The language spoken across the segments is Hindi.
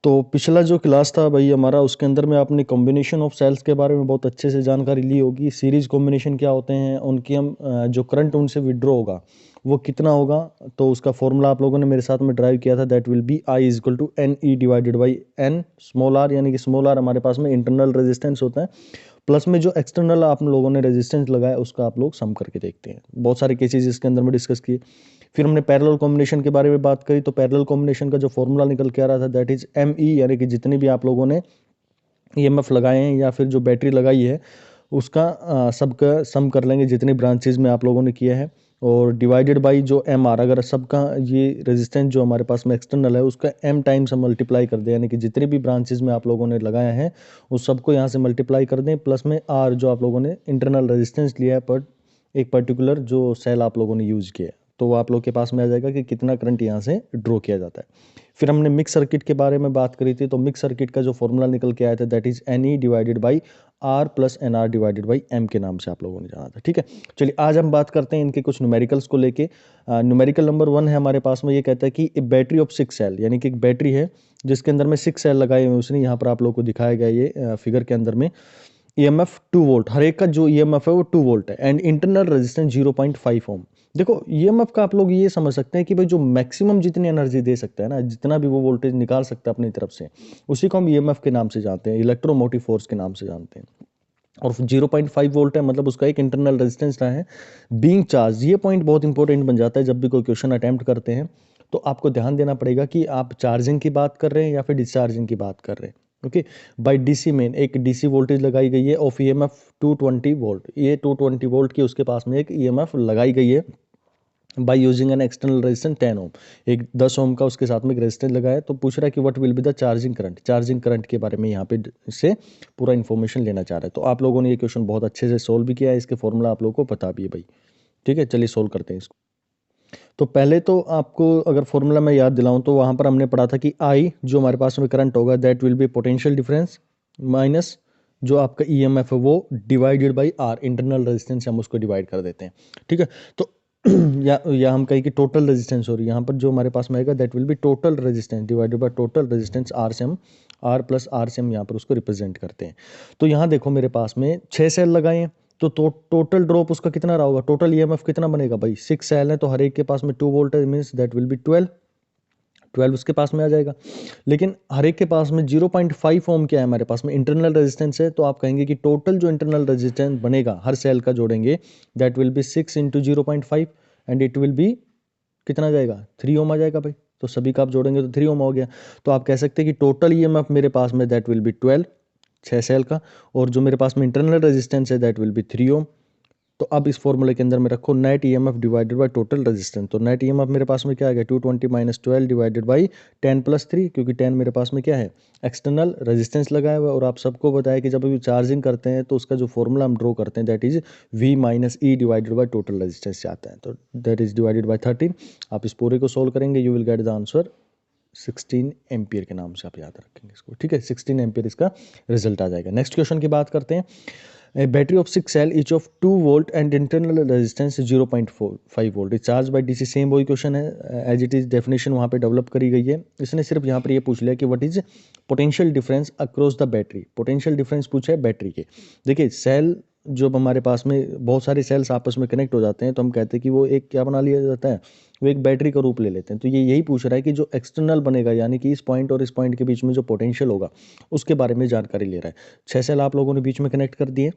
तो पिछला जो क्लास था भाई हमारा, उसके अंदर में आपने कॉम्बिनेशन ऑफ सेल्स के बारे में बहुत अच्छे से जानकारी ली होगी। सीरीज कॉम्बिनेशन क्या होते हैं, उनकी हम जो करंट उनसे विड्रॉ होगा वो कितना होगा, तो उसका फॉर्मूला आप लोगों ने मेरे साथ में ड्राइव किया था। That will be I is equal to N E divided by N small R, यानी कि स्मॉल आर हमारे पास में इंटरनल रेजिस्टेंस होता है, प्लस में जो एक्सटर्नल आप लोगों ने रेजिस्टेंस लगाया उसका आप लोग सम करके देखते हैं। बहुत सारे केसेस इसके अंदर में डिस्कस किए। फिर हमने पैरेलल कॉम्बिनेशन के बारे में बात करी। तो पैरेलल कॉम्बिनेशन का जो फॉर्मूला निकल के आ रहा था दैट इज एम ई, यानी कि जितनी भी आप लोगों ने ईएमएफ लगाए हैं या फिर जो बैटरी लगाई है उसका सबका सम कर लेंगे जितनी ब्रांचेज में आप लोगों ने किया है, और डिवाइडेड बाई जो एम आर, अगर सबका ये रेजिस्टेंस जो हमारे पास में एक्सटर्नल है उसका एम टाइम्स हम मल्टीप्लाई कर दें, यानी कि जितनी भी ब्रांचेज में आप लोगों ने लगाया है उस सबको यहाँ से मल्टीप्लाई कर दें, प्लस में आर जो आप लोगों ने इंटरनल रेजिस्टेंस लिया है पर एक पर्टिकुलर जो सेल आप लोगों ने यूज़ किया है, तो वो आप लोग के पास में आ जाएगा कि कितना करंट यहाँ से ड्रॉ किया जाता है। फिर हमने मिक्स सर्किट के बारे में बात करी थी। तो मिक्स सर्किट का जो फॉर्मूला निकल के आया था that is N E divided by R plus N R divided by M के नाम से आप लोगों ने जाना था। ठीक है, चलिए आज हम बात करते हैं इनके कुछ न्यूमेरिकल्स को लेके। न्यूमेरिकल नंबर 1 है हमारे पास में, ये कहता है कि ए बैटरी ऑफ 6 सेल, यानी कि एक बैटरी है जिसके अंदर में 6 सेल लगाए हुए उसने, यहाँ पर आप लोग को दिखाया गया ये फिगर के अंदर में। ईएमएफ 2 वोल्ट, हर एक का जो ईएमएफ है वो 2 वोल्ट है, एंड इंटरनल रेजिस्टेंस 0.5 ओम। देखो ईएमएफ का आप लोग ये समझ सकते हैं कि भाई जो मैक्सिमम जितनी एनर्जी दे सकता है ना, जितना भी वो वोल्टेज निकाल सकता है अपनी तरफ से, उसी को हम ईएमएफ के नाम से जानते हैं, इलेक्ट्रोमोटिव फोर्स के नाम से जानते हैं। और 0.5 वोल्ट है, मतलब उसका एक इंटरनल रेजिस्टेंस रहा है बीइंग चार्ज। ये पॉइंट बहुत इंपॉर्टेंट बन जाता है जब भी कोई क्वेश्चन अटेम्प्ट करते हैं, तो आपको ध्यान देना पड़ेगा कि आप चार्जिंग की बात कर रहे हैं या फिर डिस्चार्जिंग की बात कर रहे हैं। ओके, बाय डीसी मेन एक डीसी वोल्टेज लगाई गई है ऑफ ईएमएफ 220 वोल्ट, ये 220 वोल्ट की उसके पास में एक ईएमएफ लगाई गई है by using an external resistance 10 ओम, एक 10 ओम का उसके साथ में एक रेजिस्टेंस लगाया है। तो पूछ रहा है कि what will be the charging current, charging current के बारे में यहाँ पे इससे पूरा इन्फॉर्मेशन लेना चाह रहा है। तो आप लोगों ने ये क्वेश्चन बहुत अच्छे से सोल्व भी किया है, इसके फॉर्मूला आप लोगों को पता भी है भाई। ठीक है, चलिए सोल्व करते हैं इसको। तो पहले तो आपको अगर फॉर्मूला मैं याद दिलाऊं तो वहाँ पर हमने पढ़ा था कि आई जो हमारे पास में करंट होगा that will be potential difference minus जो आपका ईएमएफ है वो divided by R, internal resistance हम उसको डिवाइड कर देते हैं। ठीक है, तो या हम कहें कि टोटल रेजिस्टेंस, और यहाँ पर जो हमारे पास में आएगा that will B total resistance divided by total resistance R से हम आर प्लस आर से हम यहाँ पर उसको रिप्रेजेंट करते हैं। तो यहाँ देखो मेरे पास में 6 सेल लगाए हैं, तो टोटल ड्रॉप उसका कितना रहा होगा, टोटल ईएमएफ कितना बनेगा भाई, 6 सेल है तो हर एक के पास में 2 वोल्ट है, मीन्स दैट विल बी 12 उसके पास में आ जाएगा। लेकिन हर एक के पास में 0.5 ओम क्या है हमारे पास में इंटरनल रेजिस्टेंस है, तो आप कहेंगे कि टोटल जो इंटरनल रेजिस्टेंस बनेगा हर सेल का जोड़ेंगे that will B 6 into 0.5 and it will B कितना आ जाएगा, 3 ओम आ जाएगा भाई। तो सभी का आप जोड़ेंगे तो 3 ओम हो गया। तो आप कह सकते हैं कि टोटल ईएमएफ मेरे पास में दैट विल बी 12, 6 सेल का, और जो मेरे पास में इंटरनल रेजिस्टेंस है दैट विल बी 3 ओम। तो अब इस फॉर्मूले के अंदर में रखो net EMF divided by total resistance. तो नेट ईएमएफ मेरे पास में क्या आ गया, 220 माइनस 12 डिवाइडेड बाई 10 प्लस 3, क्योंकि 10 मेरे पास में क्या है एक्सटर्नल रेजिस्टेंस लगाया हुआ है। और आप सबको बताया कि जब भी चार्जिंग करते हैं तो उसका जो फॉर्मूला हम ड्रॉ करते हैं that is V minus E divided by total resistance से आता है, तो दैट इज डिवाइडेड बाई 13। आप इस पूरे को सोल्व करेंगे, you will get the answer 16 ampere के नाम से आप याद रखेंगे इसको। ठीक है, 16 एम्पियर इसका रिजल्ट आ जाएगा। नेक्स्ट क्वेश्चन की बात करते हैं। A battery of 6 cell each of 2 volt and internal resistance is 0.45 volt is charged by DC। Same वही क्वेश्चन है एज इट इज, डेफिनेशन वहाँ पे डेवलप करी गई है। इसने सिर्फ यहाँ पर ये पूछ लिया कि what is potential difference across the battery, potential difference पूछा है बैटरी के। देखिए सेल जो हमारे पास में बहुत सारे सेल्स आपस में कनेक्ट हो जाते हैं तो हम कहते हैं कि वो एक क्या बना लिया जाता है, वो एक बैटरी का रूप ले लेते हैं। तो ये यही पूछ रहा है कि जो एक्सटर्नल बनेगा यानी कि इस पॉइंट और इस पॉइंट के बीच में जो पोटेंशियल होगा उसके बारे में जानकारी ले रहा है। 6 सेल आप लोगों ने बीच में कनेक्ट कर दिए,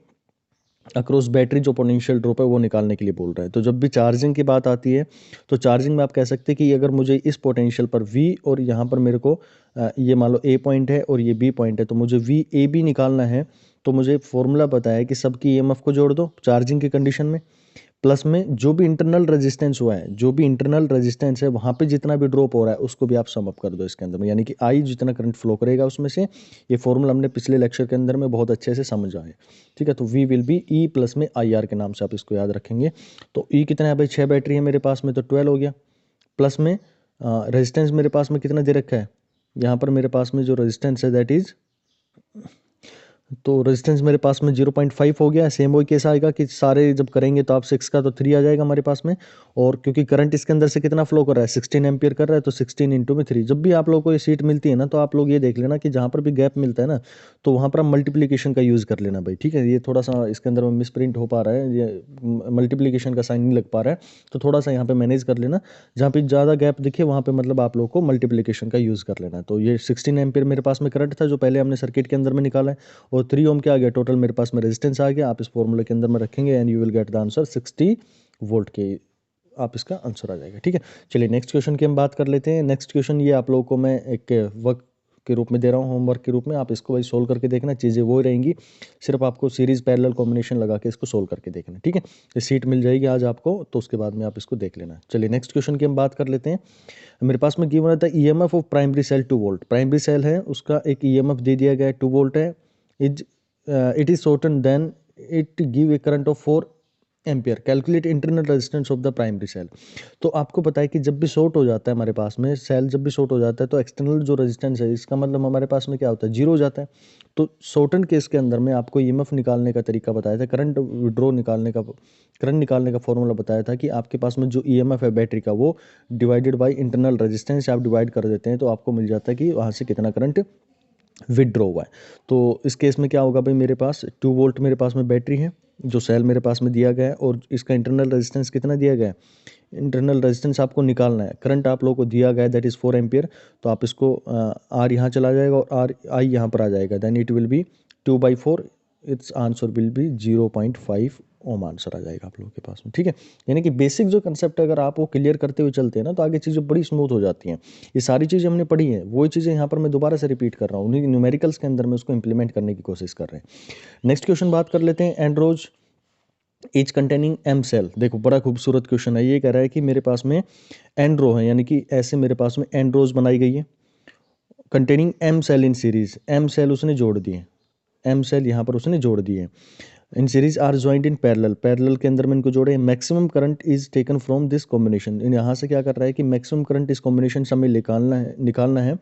अक्रॉस बैटरी जो पोटेंशियल ड्रॉप है वो निकालने के लिए बोल रहा है। तो जब भी चार्जिंग की बात आती है तो चार्जिंग में आप कह सकते हैं कि अगर मुझे इस पोटेंशियल पर V और यहाँ पर मेरे को ये मान लो A पॉइंट है और ये B पॉइंट है, तो मुझे VAB निकालना है। तो मुझे फॉर्मूला पता है कि सबकी ईएमएफ को जोड़ दो चार्जिंग की कंडीशन में, प्लस में जो भी इंटरनल रेजिस्टेंस हुआ है, जो भी इंटरनल रेजिस्टेंस है वहाँ पे जितना भी ड्रॉप हो रहा है उसको भी आप सम अप कर दो इसके अंदर में, यानी कि आई जितना करंट फ्लो करेगा उसमें से। ये फॉर्मूला हमने पिछले लेक्चर के अंदर में बहुत अच्छे से समझा है। ठीक है, तो V will be E plus में आई आर के नाम से आप इसको याद रखेंगे। तो ई कितना है भाई, 6 बैटरी है मेरे पास में तो 12 हो गया, प्लस में रेजिस्टेंस मेरे पास में कितना दे रखा है, यहाँ पर मेरे पास में जो रेजिस्टेंस है दैट इज तो रेजिस्टेंस मेरे पास में 0.5 हो गया। सेम वही केस आएगा कि सारे जब करेंगे तो आप 6 का तो 3 आ जाएगा हमारे पास में। और क्योंकि करंट इसके अंदर से कितना फ्लो कर रहा है, 16 एम्पियर कर रहा है, तो 16 इंटू में 3। जब भी आप लोगों को ये सीट मिलती है ना, तो आप लोग ये देख लेना कि जहाँ पर भी गैप मिलता है ना, तो वहाँ पर आप मल्टीप्लीकेशन का यूज़ कर लेना भाई, ठीक है। ये थोड़ा सा इसके अंदर में मिसप्रिंट हो पा रहा है, ये मल्टीप्लीकेशन का साइन नहीं लग पा रहा है, तो थोड़ा सा यहाँ पे मैनेज कर लेना। जहाँ पे ज़्यादा गैप दिखे वहाँ पे मतलब आप लोग को मल्टीप्लीकेशन का यूज़ कर लेना है। तो ये 16 एम्पियर मेरे पास में करंट था जो पहले हमने सर्किट के अंदर में निकाला है, और 3 ओम क्या आ गया, टोटल मेरे पास में रेजिस्टेंस आ गया। आप इस फॉर्मूले के अंदर में रखेंगे and you will get the answer 60 volt के, आप इसका आंसर आ जाएगा, ठीक है। चलिए नेक्स्ट क्वेश्चन की हम बात कर लेते हैं। नेक्स्ट क्वेश्चन ये आप लोगों को मैं एक वर्क के रूप में दे रहा हूँ, होमवर्क के रूप में। आप इसको भाई सोल्व करके देखना, चीज़ें वो ही रहेंगी, सिर्फ आपको सीरीज पैरेलल कॉम्बिनेशन लगा के इसको सोल्व करके देखना, ठीक है। ये सीट मिल जाएगी आज आपको, तो उसके बाद में आप इसको देख लेना। चलिए नेक्स्ट क्वेश्चन की हम बात कर लेते हैं। मेरे पास में गिवन रहता है EMF of primary cell 2 volt. Primary cell है, उसका एक ईएमएफ दे दिया गया है 2 वोल्ट है। It is shorten then it give a current of 4 ampere. Calculate internal resistance of the primary cell. तो आपको पता है कि जब भी शॉर्ट हो जाता है हमारे पास में सेल, जब भी शॉर्ट हो जाता है तो एक्सटर्नल जो रेजिस्टेंस है, इसका मतलब हमारे पास में क्या होता है, जीरो हो जाता है। तो शॉर्टन केस के अंदर में आपको ईएमएफ निकालने का तरीका बताया था, करंट विड्रॉ निकालने का, करंट निकालने का फॉर्मूला बताया था कि आपके पास में जो ईएमएफ है बैटरी का, वो डिवाइडेड बाई इंटरनल रेजिस्टेंस आप डिवाइड कर देते हैं, तो आपको मिल जाता है कि वहाँ से कितना करंट विदड्रॉ हुआ है। तो इस केस में क्या होगा भाई, मेरे पास 2 वोल्ट मेरे पास में बैटरी है, जो सेल मेरे पास में दिया गया है, और इसका इंटरनल रेजिस्टेंस कितना दिया गया है, इंटरनल रेजिस्टेंस आपको निकालना है। करंट आप लोगों को दिया गया है दैट इज़ 4 एम्पियर। तो आप इसको आर यहाँ चला जाएगा और आर आई यहाँ पर आ जाएगा, then it will be 2/4, its answer will be 0.5 ohm answer आ जाएगा आप लोगों के पास में, ठीक है। यानी कि बेसिक जो कंसेप्ट है अगर आप वो क्लियर करते हुए चलते हैं ना, तो आगे चीज़ें बड़ी स्मूथ हो जाती हैं। ये सारी चीज़ें हमने पढ़ी हैं, वही चीज़ें यहाँ पर मैं दोबारा से रिपीट कर रहा हूँ, उन्हीं न्यूमेरिकल्स के अंदर में उसको इंप्लीमेंट करने की कोशिश कर रहे हैं। नेक्स्ट क्वेश्चन बात कर लेते हैं। एंड्रोज इच कंटेनिंग एम सेल। देखो बड़ा खूबसूरत क्वेश्चन है, ये कह रहा है कि मेरे पास में एंड्रो है, यानी कि ऐसे मेरे पास में एंड्रोज बनाई गई है containing M cell in series. M cell उसने जोड़ दिए, एम सेल यहाँ पर उसने जोड़ दिए। In series are joint in parallel, parallel के अंदर में इनको जोड़े। Maximum current is taken from this combination. इन यहाँ से क्या कर रहा है कि मैक्सिमम करंट इस कॉम्बिनेशन से हमें निकालना है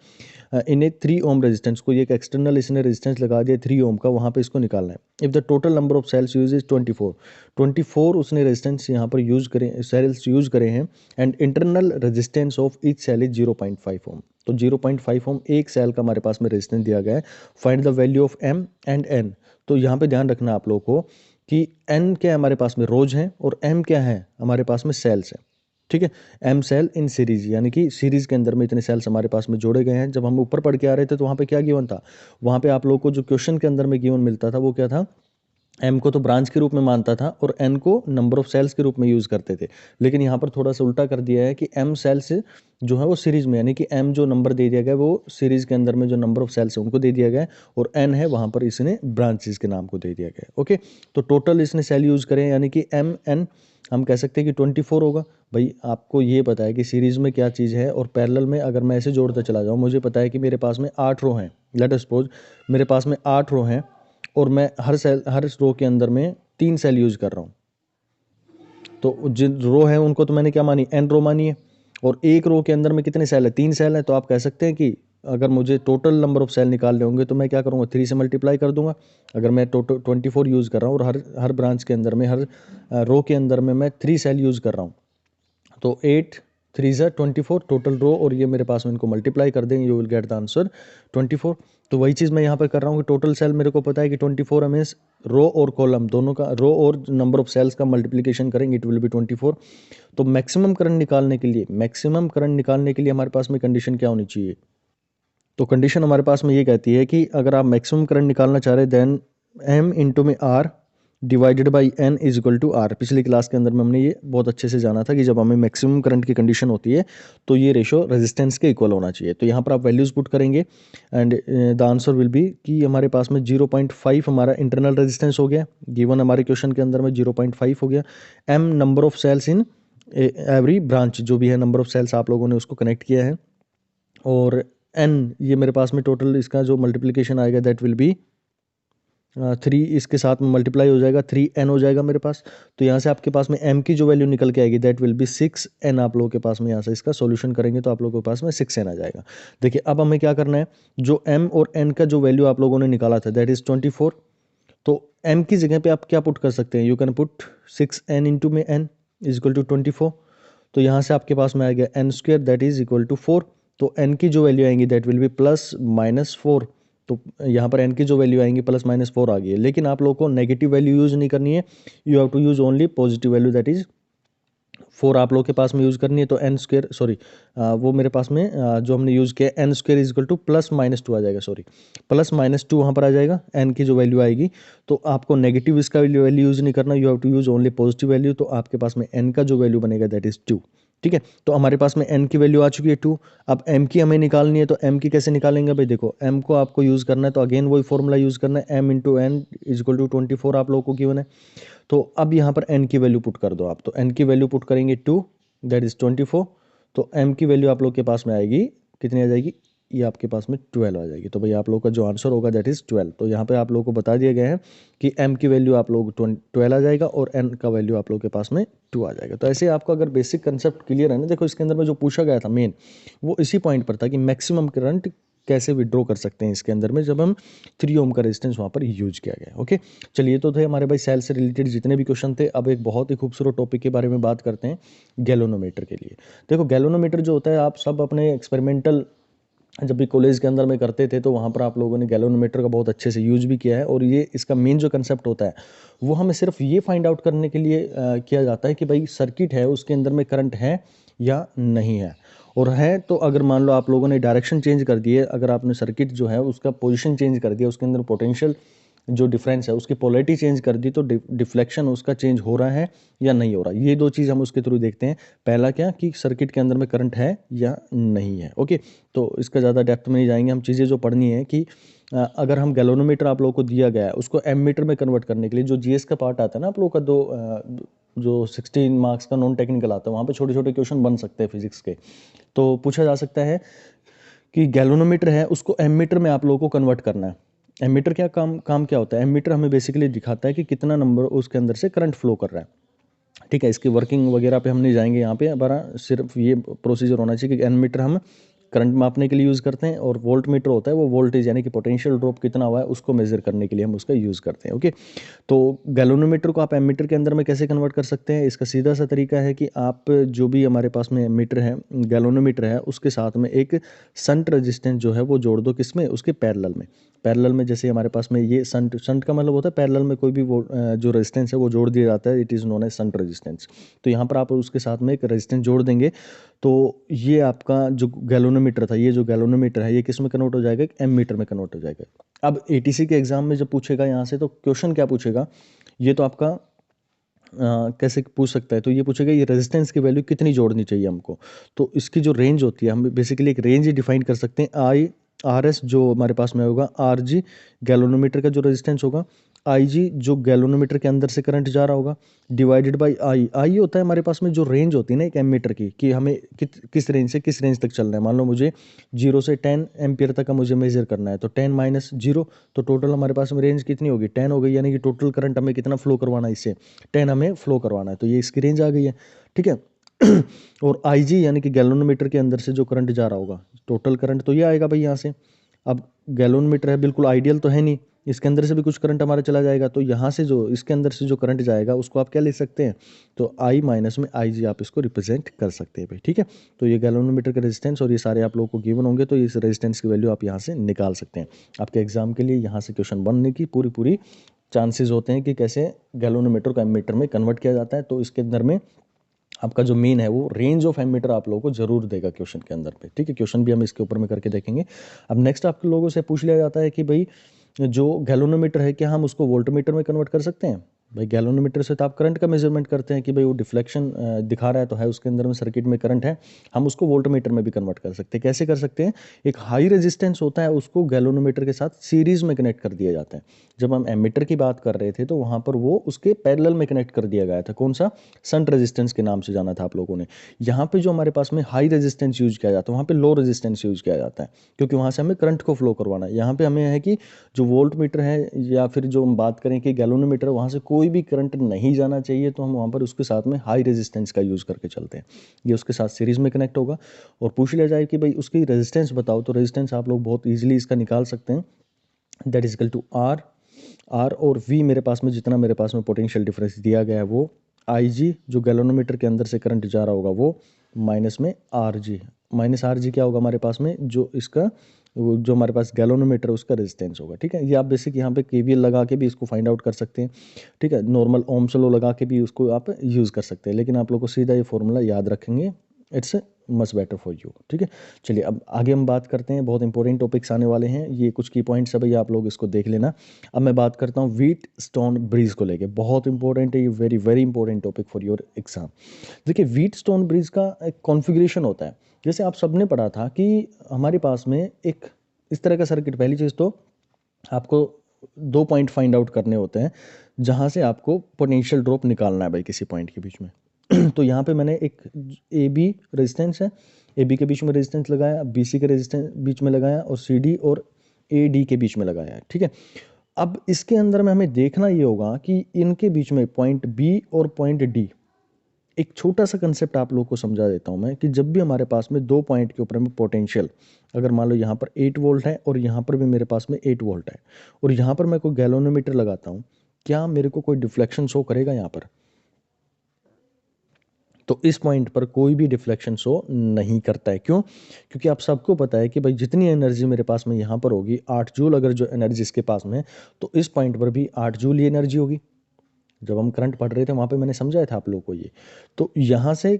इन्हें 3 ओम रेजिस्टेंस को, ये एक एक्सटर्नल इसने रेजिस्टेंस लगा दिया 3 ओम का, वहाँ पे इसको निकालना है। If the total number of cells use is 24 उसने रेजिस्टेंस यहाँ पर यूज करें, सेल्स यूज करे हैं, and internal resistance of each cell is 0.5 ohm. तो 0.5 ओम एक सेल का हमारे पास में रेजिस्टेंस दिया गया है। Find the value of M and N. तो यहाँ पे ध्यान रखना आप लोगों को कि एन क्या है हमारे पास में, रोज हैं, और एम क्या है हमारे पास में, सेल्स हैं, ठीक है। एम सेल इन सीरीज, यानी कि सीरीज के अंदर में इतने सेल्स हमारे पास में जोड़े गए हैं। जब हम ऊपर पढ़ के आ रहे थे तो वहाँ पे क्या गिवन था, वहाँ पे आप लोगों को जो क्वेश्चन के अंदर में गिवन मिलता था वो क्या था, एम को तो ब्रांच के रूप में मानता था और एन को नंबर ऑफ सेल्स के रूप में यूज़ करते थे। लेकिन यहाँ पर थोड़ा सा उल्टा कर दिया है कि एम सेल्स जो है वो सीरीज में, यानी कि एम जो नंबर दे दिया गया वो सीरीज के अंदर में जो नंबर ऑफ सेल्स है उनको दे दिया गया है, और एन है वहाँ पर इसने ब्रांचेस के नाम को दे दिया गया है। ओके, तो टोटल इसने सेल यूज़ करें, यानी कि एम एन हम कह सकते हैं कि 24 होगा। भाई आपको ये पता है कि सीरीज़ में क्या चीज़ है, और पैरेलल में अगर मैं ऐसे जोड़ता चला जाऊँ, मुझे पता है कि मेरे पास में 8 रो हैं। लेट अस सपोज मेरे पास में 8 रो हैं, और मैं हर रो के अंदर में 3 सेल यूज़ कर रहा हूँ। तो जिन रो है उनको तो मैंने क्या मानी, एन रो मानी है, और एक रो के अंदर में कितने सेल है, 3 सेल है। तो आप कह सकते हैं कि अगर मुझे टोटल नंबर ऑफ सेल निकालने होंगे तो मैं क्या करूँगा, 3 से मल्टीप्लाई कर दूंगा। अगर मैं टोटल 24 यूज़ कर रहा हूँ और हर ब्रांच के अंदर में, हर रो के अंदर में मैं 3 सेल यूज़ कर रहा हूँ, तो 8 3 ज़ा 24 टोटल रो, और ये मेरे पास में इनको मल्टीप्लाई कर देंगे, you will get the answer 24। तो वही चीज़ मैं यहाँ पर कर रहा हूँ कि टोटल सेल मेरे को पता है कि 24 मीन्स रो और कॉलम दोनों का, रो और नंबर ऑफ सेल्स का मल्टीप्लिकेशन करेंगे, इट विल बी 24। तो मैक्सिमम करंट निकालने के लिए, हमारे पास में कंडीशन क्या होनी चाहिए, तो कंडीशन हमारे पास में ये कहती है कि अगर आप मैक्सिमम करंट निकालना चाह रहे हैं देन एम इंटू में R divided by N is equal to R. पिछली क्लास के अंदर में हमने ये बहुत अच्छे से जाना था कि जब हमें मैक्सिमम करंट की कंडीशन होती है तो ये रेशो रेजिस्टेंस के इक्वल होना चाहिए। तो यहाँ पर आप वैल्यूज़ पुट करेंगे and the answer will B कि हमारे पास में 0.5 हमारा इंटरनल रेजिस्टेंस हो गया, गिवन हमारे क्वेश्चन के अंदर में 0.5 हो गया। M number of cells in every branch, जो भी है नंबर ऑफ सेल्स आप लोगों ने उसको कनेक्ट किया है, और एन ये मेरे पास में टोटल इसका जो मल्टीप्लिकेशन आएगा दैट विल बी 3 इसके साथ में मल्टीप्लाई हो जाएगा, 3n हो जाएगा मेरे पास। तो यहाँ से आपके पास में m की जो वैल्यू निकल के आएगी दैट विल बी 6n। आप लोगों के पास में यहाँ से इसका सॉल्यूशन करेंगे तो आप लोगों के पास में 6n आ जाएगा। देखिए अब हमें क्या करना है, जो m और n का जो वैल्यू आप लोगों ने निकाला था दैट इज़ 24। तो m की जगह पे आप क्या पुट कर सकते हैं, you can put 6n into में n इज इक्वल टू 24। तो यहाँ से आपके पास में आ गया n square that is equal to 4। तो n की जो वैल्यू आएंगी that will be plus minus 4। तो यहाँ पर n की जो वैल्यू आएंगी प्लस माइनस 4 आ गई है, लेकिन आप लोगों को नेगेटिव वैल्यू यूज़ नहीं करनी है, you have to use only positive value that is 4 आप लोग के पास में यूज़ करनी है। तो एन स्क्वेयर सॉरी वो मेरे पास में जो हमने यूज़ किया n square is equal to plus minus 2 आ जाएगा, सॉरी प्लस माइनस 2 वहाँ पर आ जाएगा एन की जो वैल्यू आएगी। तो आपको नेगेटिव इसका वैल्यू यूज़ नहीं करना, you have to use only positive value. तो आपके पास में एन का जो वैल्यू बनेगा दैट इज 2। ठीक है, तो हमारे पास में n की वैल्यू आ चुकी है 2। अब m की हमें निकालनी है, तो m की कैसे निकालेंगे भाई, देखो m को आपको यूज़ करना है तो अगेन वही फॉर्मूला यूज़ करना है, m into n is equal to 24 आप लोगों को गिवन है। तो अब यहाँ पर n की वैल्यू पुट कर दो आप, तो n की वैल्यू पुट करेंगे 2 दैट इज़ 24। तो m की वैल्यू आप लोग के पास में आएगी कितनी आ जाएगी, ये आपके पास में 12 आ जाएगी। तो भाई आप लोग का जो आंसर होगा दैट इज़ 12। तो यहाँ पे आप लोगों को बता दिए गए हैं कि m की वैल्यू आप लोग 12 आ जाएगा और n का वैल्यू आप लोग के पास में 2 आ जाएगा। तो ऐसे आपको अगर बेसिक कंसेप्ट क्लियर है ना, देखो इसके अंदर में जो पूछा गया था मेन वो इसी पॉइंट पर था कि मैक्सिमम करंट कैसे विड्रॉ कर सकते हैं इसके अंदर में, जब हम 3 ओम का रेजिस्टेंस वहाँ पर यूज किया गया। ओके, चलिए तो थे हमारे भाई सेल से रिलेटेड जितने भी क्वेश्चन थे। अब एक बहुत ही खूबसूरत टॉपिक के बारे में बात करते हैं, गैल्वेनोमीटर के लिए। देखो गैल्वेनोमीटर जो होता है, आप सब अपने एक्सपेरिमेंटल जब भी कॉलेज के अंदर में करते थे तो वहाँ पर आप लोगों ने गैल्वेनोमीटर का बहुत अच्छे से यूज भी किया है। और ये इसका मेन जो कंसेप्ट होता है वो हमें सिर्फ ये फाइंड आउट करने के लिए किया जाता है कि भाई सर्किट है उसके अंदर में करंट है या नहीं है। और है तो अगर मान लो आप लोगों ने डायरेक्शन चेंज कर दी है, अगर आपने सर्किट जो है उसका पोजीशन चेंज कर दिया, उसके अंदर पोटेंशियल जो डिफरेंस है उसकी पोलैरिटी चेंज कर दी, तो डिफ्लेक्शन उसका चेंज हो रहा है या नहीं हो रहा। ये दो चीज़ हम उसके थ्रू देखते हैं। पहला क्या कि सर्किट के अंदर में करंट है या नहीं है। ओके, तो इसका ज़्यादा डेप्थ में नहीं जाएंगे, हम चीज़ें जो पढ़नी है कि अगर हम गैल्वेनोमीटर आप लोगों को दिया गया है उसको एमीटर में कन्वर्ट करने के लिए जो जीएस का पार्ट आता है ना आप लोगों का, जो 16 मार्क्स का नॉन टेक्निकल आता है, वहाँ पे छोटे छोटे क्वेश्चन बन सकते हैं फिजिक्स के। तो पूछा जा सकता है कि गैल्वेनोमीटर है उसको एमीटर में आप लोगों को कन्वर्ट करना है। एमीटर क्या काम क्या होता है, एमीटर हमें बेसिकली दिखाता है कि कितना नंबर उसके अंदर से करंट फ्लो कर रहा है। ठीक है, इसकी वर्किंग वगैरह पे हम नहीं जाएंगे यहाँ पे, हमारा सिर्फ ये प्रोसीजर होना चाहिए कि एमीटर हम करंट मापने के लिए यूज़ करते हैं और वोल्ट मीटर होता है वो वोल्टेज यानी कि पोटेंशियल ड्रॉप कितना हुआ है उसको मेजर करने के लिए हम उसका यूज़ करते हैं। ओके, तो गैल्वेनोमीटर को आप एमीटर के अंदर में कैसे कन्वर्ट कर सकते हैं, इसका सीधा सा तरीका है कि आप जो भी हमारे पास में मीटर है गैल्वेनोमीटर है उसके साथ में एक संट रेजिस्टेंस जो है वो जोड़ दो, किसमें, उसके पैरेलल में। पैरेलल में जैसे हमारे पास में ये संट का मतलब होता है पैरेलल में कोई भी वो जो रेजिस्टेंस है वो जोड़ दिया जाता है, it is known as shunt resistance. तो यहाँ पर आप उसके साथ में एक रेजिस्टेंस जोड़ देंगे तो ये आपका जो गैल्वेनोमीटर था, ये जो गैल्वेनोमीटर है ये किस में कन्वर्ट हो जाएगा, एक एमीटर में कन्वर्ट हो जाएगा। अब एटीसी के एग्जाम में जब पूछेगा यहाँ से तो क्वेश्चन क्या पूछेगा, ये तो आपका कैसे पूछ सकता है, तो ये पूछेगा ये रेजिस्टेंस की वैल्यू कितनी जोड़नी चाहिए हमको। तो इसकी जो रेंज होती है हम बेसिकली एक रेंज ही डिफाइन कर सकते हैं, आई आर एस जो हमारे पास में होगा, आर जी गैल्वेनोमीटर का जो रेजिस्टेंस होगा, आई जी जो गैल्वेनोमीटर के अंदर से करंट जा रहा होगा, डिवाइडेड बाई आई। आई होता है हमारे पास में जो रेंज होती है ना एक एमीटर की, कि हमें किस रेंज से किस रेंज तक चलना है। मान लो मुझे 0 से 10 एम्पियर तक का मुझे मेजर करना है, तो 10 माइनस 0 तो टोटल हमारे पास में रेंज कितनी होगी, 10 हो गई, यानी कि टोटल करंट हमें कितना फ्लो करवाना है, इससे 10 हमें फ्लो करवाना है, तो ये इसकी रेंज आ गई है। ठीक है और आई जी यानी कि गैल्वेनोमीटर के अंदर से जो करंट जा रहा होगा, टोटल करंट तो ये आएगा भाई यहाँ से। अब गैल्वेनोमीटर है बिल्कुल आइडियल तो है नहीं, इसके अंदर से भी कुछ करंट हमारा चला जाएगा, तो यहाँ से जो इसके अंदर से जो करंट जाएगा उसको आप क्या ले सकते हैं, तो आई माइनस में आई जी आप इसको रिप्रेजेंट कर सकते हैं भाई। ठीक है, तो ये गैल्वेनोमीटर का रेजिस्टेंस और ये सारे आप लोगों को गिवन होंगे, तो इस रेजिस्टेंस की वैल्यू आप यहाँ से निकाल सकते हैं। आपके एग्जाम के लिए यहाँ से क्वेश्चन बनने की पूरी चांसेस होते हैं कि कैसे गैल्वेनोमीटर को एमीटर में कन्वर्ट किया जाता है। तो इसके अंदर में आपका जो मेन है वो रेंज ऑफ एमीटर आप लोगों को जरूर देगा क्वेश्चन के अंदर पे। ठीक है, क्वेश्चन भी हम इसके ऊपर में करके देखेंगे। अब नेक्स्ट आप लोगों से पूछ लिया जाता है कि भाई जो गैल्वेनोमीटर है क्या हम उसको वोल्टमीटर में कन्वर्ट कर सकते हैं। भाई गैल्वेनोमीटर से तो आप करंट का मेजरमेंट करते हैं कि भाई वो डिफ्लेक्शन दिखा रहा है तो है उसके अंदर में सर्किट में करंट है। हम उसको वोल्टमीटर में भी कन्वर्ट कर सकते हैं। कैसे कर सकते हैं? एक हाई रेजिस्टेंस होता है, उसको गैल्वेनोमीटर के साथ सीरीज में कनेक्ट कर दिया जाता है। जब हम एमीटर की बात कर रहे थे तो वहाँ पर वो उसके पैरेलल में कनेक्ट कर दिया गया था। कौन सा? शंट रेजिस्टेंस के नाम से जाना था आप लोगों ने। यहाँ पे जो हमारे पास में हाई रेजिस्टेंस यूज किया जाता है, वहाँ पे लो रेजिस्टेंस यूज किया जाता है, क्योंकि वहाँ से हमें करंट को फ्लो करवाना है। यहाँ पे हमें है कि जो वोल्ट मीटर है या फिर जो हम बात करें कि गैल्वेनोमीटर, वहाँ से कोई भी करंट नहीं जाना चाहिए, तो हम वहाँ पर उसके साथ में हाई रेजिस्टेंस का यूज़ करके चलते हैं। ये उसके साथ सीरीज में कनेक्ट होगा। और पूछ लिया जाए कि भाई उसकी रेजिस्टेंस बताओ, तो रेजिस्टेंस आप लोग बहुत ईजिली इसका निकाल सकते हैं। That is equal to R और वी, मेरे पास में जितना मेरे पास में पोटेंशियल डिफरेंस दिया गया है वो आई जी, जो गैल्वेनोमीटर के अंदर से करंट जा रहा होगा वो, माइनस में R G. Minus R G क्या होगा हमारे पास में? जो इसका जो हमारे पास गैल्वेनोमीटर है उसका रेजिस्टेंस होगा। ठीक है, ये आप बेसिक यहाँ पे केवीएल लगा के भी इसको फाइंड आउट कर सकते हैं। ठीक है, नॉर्मल ओम्स लॉ लगा के भी उसको आप यूज़ कर सकते हैं, लेकिन आप लोग को सीधा ये फॉर्मूला याद रखेंगे, it's much better for you. ठीक है, चलिए अब आगे हम बात करते हैं। बहुत इंपॉर्टेंट टॉपिक्स आने वाले हैं, ये कुछ की पॉइंट्स है भैया, आप लोग इसको देख लेना। अब मैं बात करता हूँ व्हीटस्टोन ब्रिज को लेके। बहुत इंपॉर्टेंट है ये, very very important topic for your exam. देखिए, व्हीटस्टोन ब्रिज का एक कॉन्फ़िगरेशन होता है। जैसे आप सबने पढ़ा था कि हमारे पास में एक इस तरह का सर्किट, पहली चीज़ तो आपको 2 पॉइंट फाइंड आउट करने होते हैं जहाँ से आपको पोटेंशियल ड्रॉप निकालना है भाई किसी पॉइंट के बीच में। तो यहाँ पे मैंने एक ए बी रेजिस्टेंस है, ए बी के बीच में रेजिस्टेंस लगाया, बी सी के रेजिस्टेंस बीच में लगाया, और सी डी और ए डी के बीच में लगाया है। ठीक है, अब इसके अंदर में हमें देखना ये होगा कि इनके बीच में पॉइंट बी और पॉइंट डी, एक छोटा सा कंसेप्ट आप लोगों को समझा देता हूँ मैं, कि जब भी हमारे पास में 2 पॉइंट के ऊपर में पोटेंशियल, अगर मान लो यहाँ पर 8 वोल्ट है और यहाँ पर भी मेरे पास में 8 वोल्ट है, और यहाँ पर मैं कोई गैल्वेनोमीटर लगाता हूँ, क्या मेरे को कोई डिफ्लेक्शन शो करेगा यहाँ पर? तो इस पॉइंट पर कोई भी डिफ्लेक्शन शो नहीं करता है। क्यों? क्योंकि आप सबको पता है कि भाई जितनी एनर्जी मेरे पास में यहाँ पर होगी 8 जूल, अगर जो एनर्जी इसके पास में है, तो इस पॉइंट पर भी 8 जूल ही एनर्जी होगी। जब हम करंट पढ़ रहे थे वहाँ पे मैंने समझाया था आप लोगों को ये। तो यहाँ से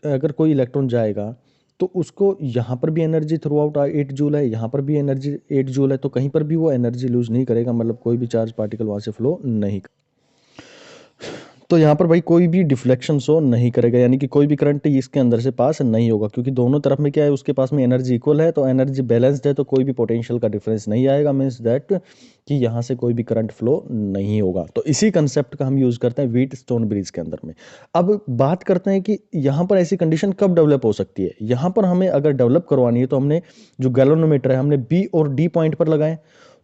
अगर कोई इलेक्ट्रॉन जाएगा तो उसको यहाँ पर भी एनर्जी थ्रू आउट 8 जूल है, यहाँ पर भी एनर्जी 8 जूल है, तो कहीं पर भी वो एनर्जी लूज नहीं करेगा, मतलब कोई भी चार्ज पार्टिकल वहाँ से फ्लो नहीं। तो यहाँ पर भाई कोई भी डिफ्लेक्शन शो नहीं करेगा, यानी कि कोई भी करंट इसके अंदर से पास नहीं होगा, क्योंकि दोनों तरफ में क्या है, उसके पास में एनर्जी इक्वल है, तो एनर्जी बैलेंस्ड है, तो कोई भी पोटेंशियल का डिफरेंस नहीं आएगा। मीन्स दैट कि यहाँ से कोई भी करंट फ्लो नहीं होगा। तो इसी कंसेप्ट का हम यूज़ करते हैं व्हीटस्टोन ब्रिज के अंदर में। अब बात करते हैं कि यहाँ पर ऐसी कंडीशन कब डेवलप हो सकती है। यहाँ पर हमें अगर डेवलप करवानी है तो हमने जो गैल्वेनोमीटर है हमने बी और डी पॉइंट पर लगाए,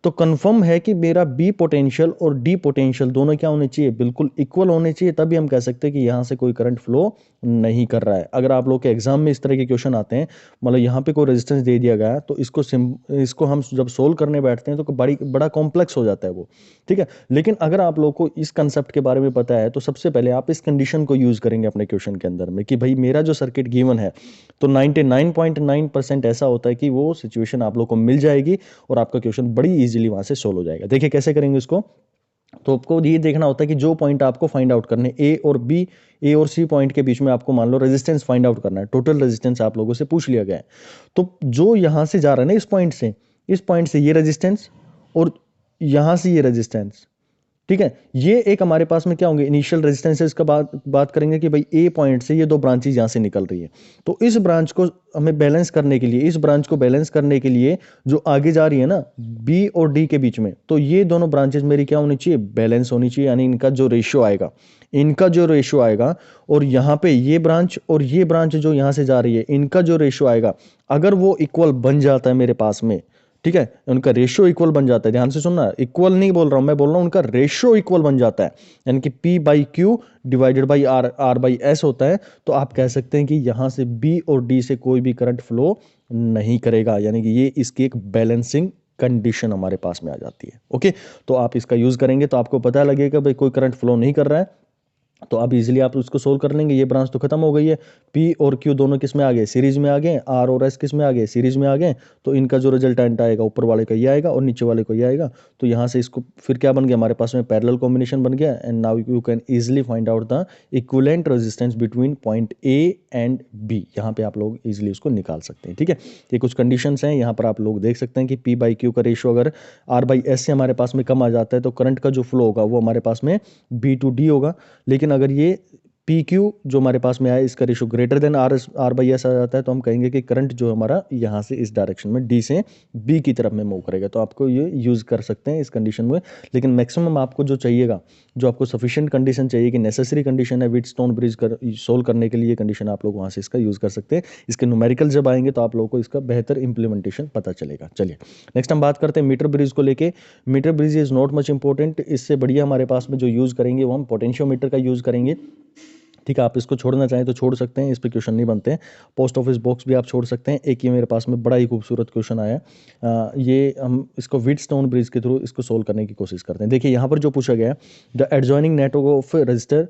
तो कंफर्म है कि मेरा बी पोटेंशियल और डी पोटेंशियल दोनों क्या होने चाहिए, बिल्कुल इक्वल होने चाहिए, तभी हम कह सकते हैं कि यहाँ से कोई करंट फ्लो नहीं कर रहा है। अगर आप लोग के एग्जाम में इस तरह के क्वेश्चन आते हैं, मतलब यहाँ पे कोई रेजिस्टेंस दे दिया गया है, तो इसको हम जब सोल्व करने बैठते हैं तो बड़ा कॉम्प्लेक्स हो जाता है वो। ठीक है, लेकिन अगर आप लोग को इस कंसेप्ट के बारे में पता है तो सबसे पहले आप इस कंडीशन को यूज करेंगे अपने क्वेश्चन के अंदर में, कि भाई मेरा जो सर्किट गिवन है, तो 99.9% ऐसा होता है कि वो सिचुएशन आप लोग को मिल जाएगी और आपका क्वेश्चन बड़ी इजीली वहां से सोल्व हो जाएगा। देखिए कैसे करेंगे इसको। तो आपको ये देखना होता है कि जो पॉइंट आपको फाइंड आउट करने, ए और सी पॉइंट के बीच में आपको मान लो रेजिस्टेंस फाइंड आउट करना है, टोटल रेजिस्टेंस आप लोगों से पूछ लिया गया है। तो जो यहां से जा रहा है ना, इस पॉइंट से ये रेजिस्टेंस, और यहां से ये रेजिस्टेंस, ठीक है, ये एक हमारे पास में क्या होंगे, इनिशियल रेजिस्टेंसेस का बात करेंगे कि भाई ए पॉइंट से ये 2 ब्रांचेज यहां से निकल रही है, तो इस ब्रांच को हमें बैलेंस करने के लिए, जो आगे जा रही है ना बी और डी के बीच में, तो ये दोनों ब्रांचेज मेरी क्या होनी चाहिए, बैलेंस होनी चाहिए, यानी इनका जो रेशियो आएगा, और यहाँ पे ये ब्रांच और ये ब्रांच जो यहाँ से जा रही है, इनका जो रेशियो आएगा, अगर वो इक्वल बन जाता है मेरे पास में, ठीक है, उनका रेशियो इक्वल बन जाता है, ध्यान से सुनना, इक्वल नहीं बोल रहा हूं मैं, बोल रहा हूं उनका रेशियो इक्वल बन जाता है, यानी कि P by Q divided by R by S होता है, तो आप कह सकते हैं कि यहां से B और D से कोई भी करंट फ्लो नहीं करेगा, यानी कि ये इसकी एक बैलेंसिंग कंडीशन हमारे पास में आ जाती है। ओके, तो आप इसका यूज करेंगे तो आपको पता लगेगा भाई कोई करंट फ्लो नहीं कर रहा है, तो अब इजीली आप उसको सोल्व कर लेंगे। ये ब्रांच तो खत्म हो गई है। पी और क्यू दोनों किस में आ गए, सीरीज में आ गए। आर और एस किस में आ गए, सीरीज में आ गए। तो इनका जो रिजल्टेंट आएगा ऊपर वाले का ये आएगा और नीचे वाले को ये आएगा। तो यहाँ से इसको फिर क्या बन गया हमारे पास में, पैरेलल कॉम्बिनेशन बन गया। And now you can easily find out the equivalent resistance between point A and B. यहाँ पे आप लोग इजीली उसको निकाल सकते हैं। ठीक है, ये कुछ कंडीशंस हैं यहाँ पर आप लोग देख सकते हैं कि पी बाई क्यू का रेशियो अगर आर बाई एस से हमारे पास में कम आ जाता है तो करंट का जो फ्लो होगा वो हमारे पास में बी टू डी होगा। लेकिन अगर ये पी क्यू जो हमारे पास में आया इसका ratio greater than R by S आ जाता है तो हम कहेंगे कि करंट जो हमारा यहाँ से इस डायरेक्शन में डी से बी की तरफ में मूव करेगा। तो आपको ये यूज़ कर सकते हैं इस कंडीशन में। लेकिन मैक्सिमम आपको जो चाहिएगा, जो आपको सफिशिएंट कंडीशन चाहिए कि नेसेसरी कंडीशन है व्हीटस्टोन ब्रिज सोल्व करने के लिए कंडीशन, आप लोग वहाँ से इसका यूज़ कर सकते हैं। इसके न्यूमेरिकल जब आएंगे तो आप लोगों को इसका बेहतर इंप्लीमेंटेशन पता चलेगा। चलिए नेक्स्ट हम बात करते हैं मीटर ब्रिज को लेके। Metre bridge is not much important. इससे बढ़िया हमारे पास में जो यूज़ करेंगे वो हम पोटेंशियोमीटर का यूज़ करेंगे। ठीक है, आप इसको छोड़ना चाहें तो छोड़ सकते हैं, इस पे क्वेश्चन नहीं बनते हैं। पोस्ट ऑफिस बॉक्स भी आप छोड़ सकते हैं। एक ये मेरे पास में बड़ा ही खूबसूरत क्वेश्चन आया ये हम इसको व्हीटस्टोन ब्रिज के थ्रू इसको सोल्व करने की कोशिश करते हैं। देखिए यहाँ पर जो पूछा गया है, the adjoining network of register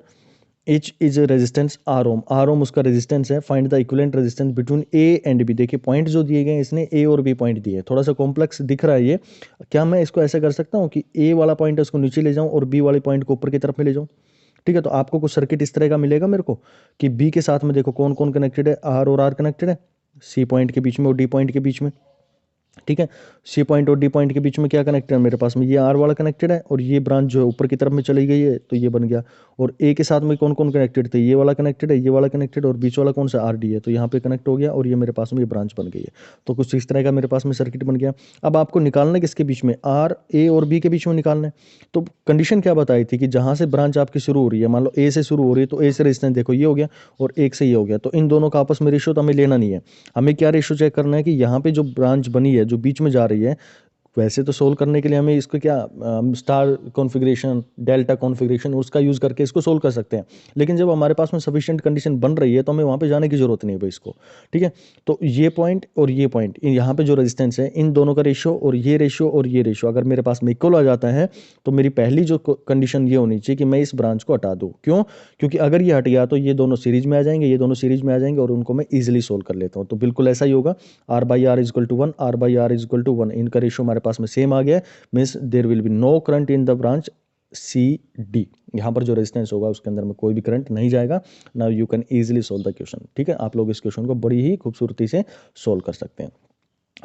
each is resistance R ohm. R ohm उसका रेजिस्टेंस है। Find the equivalent resistance between A and B. देखिए पॉइंट जो दिए गए हैं इसने ए और बी पॉइंट दिए हैं। थोड़ा सा कॉम्प्लेक्स दिख रहा है ये। क्या मैं इसको ऐसा कर सकता हूँ कि ए वाला पॉइंट है उसको नीचे ले जाऊँ और बी वाले पॉइंट को ऊपर की तरफ में ले जाऊँ? ठीक है, तो आपको कुछ सर्किट इस तरह का मिलेगा मेरे को कि बी के साथ में देखो कौन कौन कनेक्टेड है, आर और आर कनेक्टेड है सी पॉइंट के बीच में और डी पॉइंट के बीच में। ठीक है, सी पॉइंट और डी पॉइंट के बीच में क्या कनेक्टेड है मेरे पास में, ये आर वाला कनेक्टेड है और ये ब्रांच जो है ऊपर की तरफ में चली गई है तो ये बन गया। और ए के साथ में कौन कौन कनेक्टेड थे, ये वाला कनेक्टेड है, ये वाला कनेक्टेड और बीच वाला कौन सा आर डी है, तो यहाँ पे कनेक्ट हो गया और ये मेरे पास में ये ब्रांच बन गई है। तो कुछ इस तरह का मेरे पास में सर्किट बन गया। अब आपको निकालना है किसके बीच में, आर ए और बी के बीच में निकालना है। तो कंडीशन क्या बताई थी कि जहाँ से ब्रांच आपकी शुरू हो रही है, मान लो ए से शुरू हो रही है तो ए से रेजिस्टेंस देखो ये हो गया और एक से ये हो गया, तो इन दोनों का आपस में रेशियो तो हमें लेना नहीं है। हमें क्या रेशियो चेक करना है कि यहाँ पे जो ब्रांच बनी है जो बीच में जा रही है, वैसे तो सोल्व करने के लिए हमें इसको क्या स्टार कॉन्फ़िगरेशन, डेल्टा कॉन्फ़िगरेशन उसका यूज़ करके इसको सोल्व कर सकते हैं। लेकिन जब हमारे पास में सफिशिएंट कंडीशन बन रही है तो हमें वहाँ पे जाने की ज़रूरत नहीं है भाई इसको। ठीक है, तो ये पॉइंट और ये पॉइंट यहाँ पे जो रेजिस्टेंस है इन दोनों का रेशियो और ये रेशियो और ये रेशियो अगर मेरे पास में इक्वल आ जाता है तो मेरी पहली जो कंडीशन ये होनी चाहिए कि मैं इस ब्रांच को हटा दूँ। क्यों? क्योंकि अगर ये हट गया तो ये दोनों सीरीज में आ जाएंगे, ये दोनों सीरीज में आ जाएंगे और उनको मैं ईजिली सोल्व कर लेता हूँ। तो बिल्कुल ऐसा ही होगा, R by R is equal to one, R by R is equal to one, इनका रेशियो हमारे पास में सेम आ गया। Means there will be no current in the branch C D. यहाँ पर जो रेजिस्टेंस होगा उसके अंदर में कोई भी करंट नहीं जाएगा। Now you can easily solve the question. ठीक है, आप लोग इस क्वेश्चन को बड़ी ही खूबसूरती से सोल्व कर सकते हैं।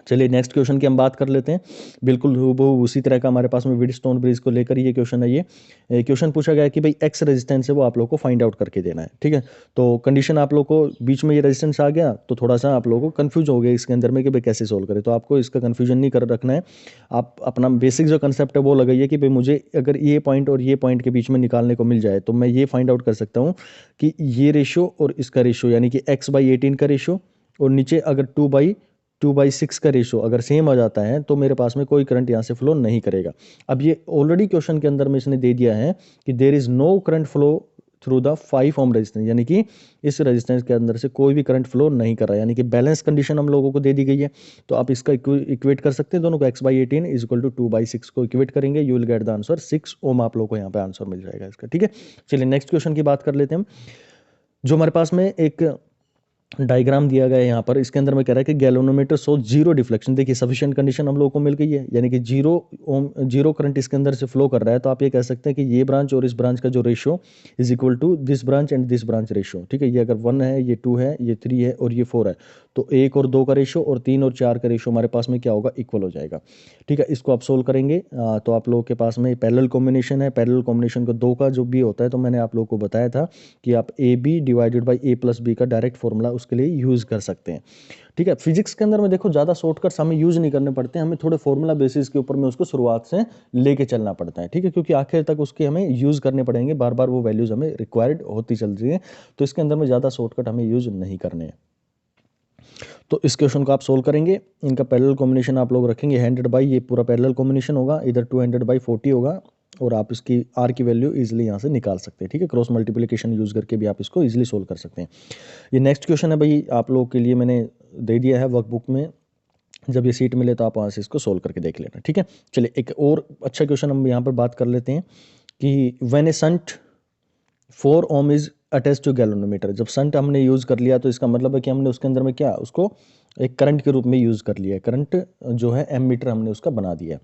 चलिए नेक्स्ट क्वेश्चन की हम बात कर लेते हैं। बिल्कुल हूबहू उसी तरह का हमारे पास में व्हीटस्टोन ब्रिज को लेकर ये क्वेश्चन है। ये क्वेश्चन पूछा गया है कि भाई एक्स रेजिस्टेंस है वो आप लोग को फाइंड आउट करके देना है। ठीक है, तो कंडीशन आप लोग को बीच में ये रेजिस्टेंस आ गया तो थोड़ा सा आप लोगों को कंफ्यूज हो गया इसके अंदर में कि भाई कैसे सोल्व करें। तो आपको इसका कन्फ्यूजन नहीं कर रखना है। आप अपना बेसिक जो कंसेप्ट है वो लगाइए कि भाई मुझे अगर ये पॉइंट और ये पॉइंट के बीच में निकालने को मिल जाए तो मैं ये फाइंड आउट कर सकता हूँ कि ये रेशियो और इसका रेशियो यानी कि एक्स बाई 18 का रेशियो और नीचे अगर 2/6 का रेशो अगर सेम आ जाता है तो मेरे पास में कोई करंट यहाँ से फ्लो नहीं करेगा। अब ये ऑलरेडी क्वेश्चन के अंदर में इसने दे दिया है कि there is no current flow through the 5 ohm resistance, यानी कि इस रेजिस्टेंस के अंदर से कोई भी करंट फ्लो नहीं कर रहा है, यानी कि बैलेंस कंडीशन हम लोगों को दे दी गई है। तो आप इसका इक्वेट कर सकते हैं दोनों को, x by 18 is equal to 2/6 को इक्वेट करेंगे, you will get the answer 6 ohm. आप लोग को यहाँ पे आंसर मिल जाएगा इसका। ठीक है, चलिए नेक्स्ट क्वेश्चन की बात कर लेते हैं हम। जो हमारे पास में एक डायग्राम दिया गया है यहाँ पर, इसके अंदर में कह रहा है कि गैल्वेनोमीटर शो जीरो डिफ्लेक्शन। देखिए सफिशिएंट कंडीशन हम लोगों को मिल गई है, यानी कि जीरो करंट इसके अंदर से फ्लो कर रहा है। तो आप ये कह सकते हैं कि ये ब्रांच और इस ब्रांच का जो ratio is equal to this branch and this branch ratio. ठीक है, ये अगर 1 है, ये 2 है, ये 3 है और ये 4 है तो 1 और 2 का रेशियो और 3 और 4 का रेशियो हमारे पास में क्या होगा, इक्वल हो जाएगा। ठीक है, इसको आप सोल्व करेंगे तो आप लोगों के पास में पैरेलल कॉम्बिनेशन है। पैरेलल कॉम्बिनेशन को 2 का जो भी होता है तो मैंने आप लोगों को बताया था कि आप A B divided by A plus B का डायरेक्ट फॉर्मूला उसके लिए यूज़ कर सकते हैं। ठीक है, फिजिक्स के अंदर में देखो ज़्यादा शॉर्टकट्स हमें यूज़ नहीं करने पड़ते, हमें थोड़े फॉर्मूला बेसिस के ऊपर में उसको शुरुआत से लेके चलना पड़ता है। ठीक है, क्योंकि आखिर तक उसके हमें यूज़ करने पड़ेंगे, बार बार वो वैल्यूज़ हमें रिक्वायर्ड होती चल रही है। तो इसके अंदर में ज़्यादा शॉर्टकट हमें यूज़ नहीं करने हैं। तो इस क्वेश्चन को आप सोल्व करेंगे, इनका पैरेलल कॉम्बिनेशन आप लोग रखेंगे 100 बाई, ये पूरा पैरेलल कॉम्बिनेशन होगा, इधर 200/40 होगा और आप इसकी आर की वैल्यू इजीली यहाँ से निकाल सकते हैं। ठीक है, क्रॉस मल्टीप्लिकेशन यूज़ करके भी आप इसको इजीली सोल्व कर सकते हैं। ये नेक्स्ट क्वेश्चन है भाई, आप लोगों के लिए मैंने दे दिया है वर्कबुक में, जब ये सीट मिले तो आप वहाँ से इसको सोल्व करके देख लेना। ठीक है, चलिए एक और अच्छा क्वेश्चन हम यहाँ पर बात कर लेते हैं कि when a shunt 4 ohm is attach to galvanometer. जब शंट हमने यूज़ कर लिया तो इसका मतलब है कि हमने उसके अंदर में क्या उसको एक करंट के रूप में यूज़ कर लिया है, करंट जो है एमीटर हमने उसका बना दिया है।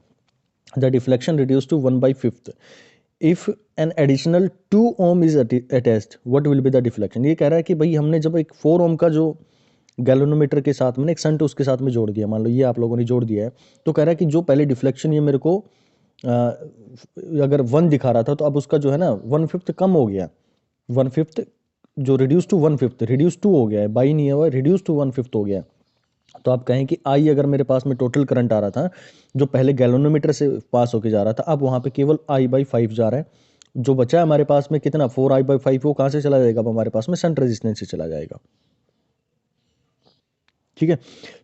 The deflection reduce to 1/5 if an additional 2 ohm is attached what will be the deflection. ये कह रहा है कि भाई हमने जब एक 4 ओम का जो गैल्वेनोमीटर के साथ में एक शंट उसके साथ में जोड़ दिया, मान लो ये आप लोगों ने जोड़ दिया है, तो कह रहा है कि जो पहले डिफ्लेक्शन ये मेरे को अगर 1 दिखा रहा था तो अब उसका जो है ना 1/5 कम हो गया, 1/5 जो रिड्यूस टू 1/5 रिड्यूस टू हो गया है, बाई नहीं हुआ, रिड्यूस टू 1/5 हो गया। तो आप कहें कि आई अगर मेरे पास में टोटल करंट आ रहा था जो पहले गैल्वेनोमीटर से पास होके जा रहा था, अब वहाँ पे केवल I/5 जा रहा है। जो बचा है हमारे पास में कितना 4I/5, वो कहाँ से चला जाएगा, अब हमारे पास में शंट रेजिस्टेंस से चला जाएगा। ठीक है,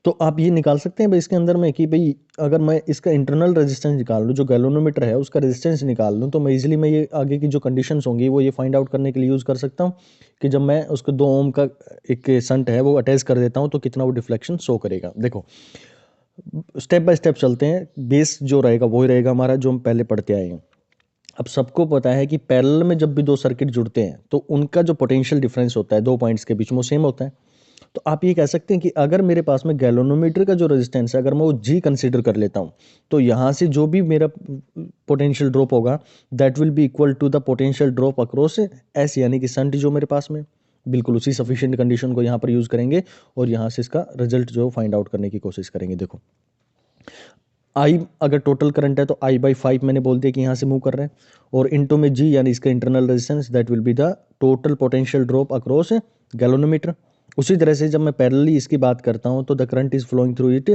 तो आप ये निकाल सकते हैं भाई इसके अंदर में कि भाई अगर मैं इसका इंटरनल रेजिस्टेंस निकाल लूँ, जो गैल्वेनोमीटर है उसका रेजिस्टेंस निकाल लूँ, तो मैं इजीली मैं ये आगे की जो कंडीशंस होंगी वो ये फाइंड आउट करने के लिए यूज़ कर सकता हूँ कि जब मैं उसको 2 ओम का एक शंट है वो अटैच कर देता हूँ तो कितना वो डिफ्लेक्शन शो करेगा। देखो स्टेप बाय स्टेप चलते हैं, बेस जो रहेगा वही रहेगा हमारा जो हम पहले पढ़ते आए हैं। अब सबको पता है कि पैरेलल में जब भी दो सर्किट जुड़ते हैं तो उनका जो पोटेंशियल डिफरेंस होता है दो पॉइंट्स के बीच में वो सेम होता है। तो आप ये कह सकते हैं कि अगर मेरे पास में गैल्वेनोमीटर का जो रेजिस्टेंस है अगर मैं वो जी कंसीडर कर लेता हूँ तो यहाँ से जो भी मेरा पोटेंशियल ड्रॉप होगा that will be equal to the potential drop across S, यानी कि शंट जो मेरे पास में बिल्कुल उसी सफिशिएंट कंडीशन को यहाँ पर यूज़ करेंगे और यहाँ से इसका रिजल्ट जो फाइंड आउट करने की कोशिश करेंगे। देखो आई अगर टोटल करंट है तो I/5 मैंने बोल दिया कि यहाँ से मूव कर रहे हैं, और इनटू में जी यानी इसका internal resistance that will be the total potential drop across galvanometer. उसी तरह से जब मैं पैरेलली इसकी बात करता हूँ तो the current is flowing through it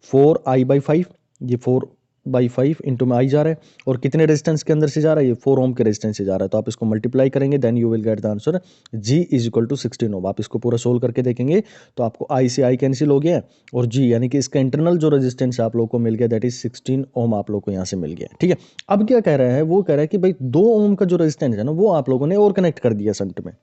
4I/5, ये 4/5 इंटू में आई जा रहा है, और कितने रेजिस्टेंस के अंदर से जा रहा है, ये 4 ओम के रेजिस्टेंस से जा रहा है। तो आप इसको मल्टीप्लाई करेंगे then you will get the answer G is equal to 16 ohm. आप इसको पूरा सोल्व करके देखेंगे तो आपको आई से आई कैंसिल हो गया और जी यानी कि इसका इंटरनल जो रेजिस्टेंस आप लोग को मिल गया दैट इज 16 ओम आप लोग को यहाँ से मिल गया। ठीक है, अब क्या कह रहा है, वो कह रहा है कि भाई 2 ओम का जो रेजिस्टेंस है ना वो आप लोगों ने और कनेक्ट कर दिया शंट में।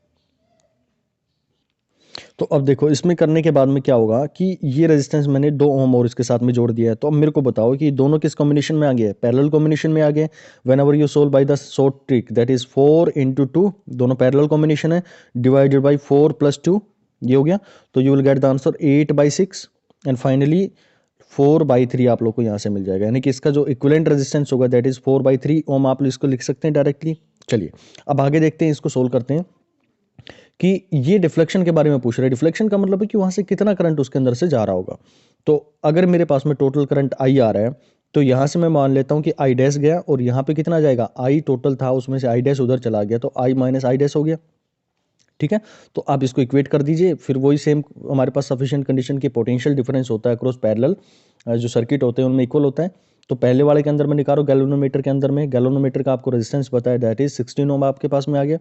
तो अब देखो इसमें करने के बाद में क्या होगा कि ये रेजिस्टेंस मैंने 2 ओम और इसके साथ में जोड़ दिया है। तो अब मेरे को बताओ कि दोनों किस कॉम्बिनेशन में आ गए, पैरेलल कॉम्बिनेशन में आ गए। When ever you solve by the short trick that is 4 × 2, दोनों पैरेलल कॉम्बिनेशन है, डिवाइडेड बाई 4 + 2, ये हो गया। तो you will get the answer 8/6 and finally 4/3 आप लोग को यहाँ से मिल जाएगा, यानी कि इसका जो इक्विवेलेंट रेजिस्टेंस होगा दैट इज 4/3 ओम। आप इसको लिख सकते हैं डायरेक्टली। चलिए अब आगे देखते हैं, इसको सोल्व करते हैं कि ये डिफ्लेक्शन के बारे में पूछ रहे हैं। डिफ्लेक्शन का मतलब है कि वहाँ से कितना करंट उसके अंदर से जा रहा होगा। तो अगर मेरे पास में टोटल करंट आई आ रहा है तो यहाँ से मैं मान लेता हूँ कि आई डैश गया और यहाँ पे कितना जाएगा, आई टोटल था उसमें से आई डैश उधर चला गया तो आई माइनस आई डैश हो गया। ठीक है, तो आप इसको इक्वेट कर दीजिए, फिर वही सेम हमारे पास सफिशिएंट कंडीशन की पोटेंशियल डिफरेंस होता है अक्रॉस पैरेलल जो सर्किट होते हैं उनमें इक्वल होता है। तो पहले वाले के अंदर मैं निकालो गैल्वेनोमीटर के अंदर में, गैल्वेनोमीटर का आपको रेजिस्टेंस पता है दैट इज 16 ओम आपके पास में आ गया।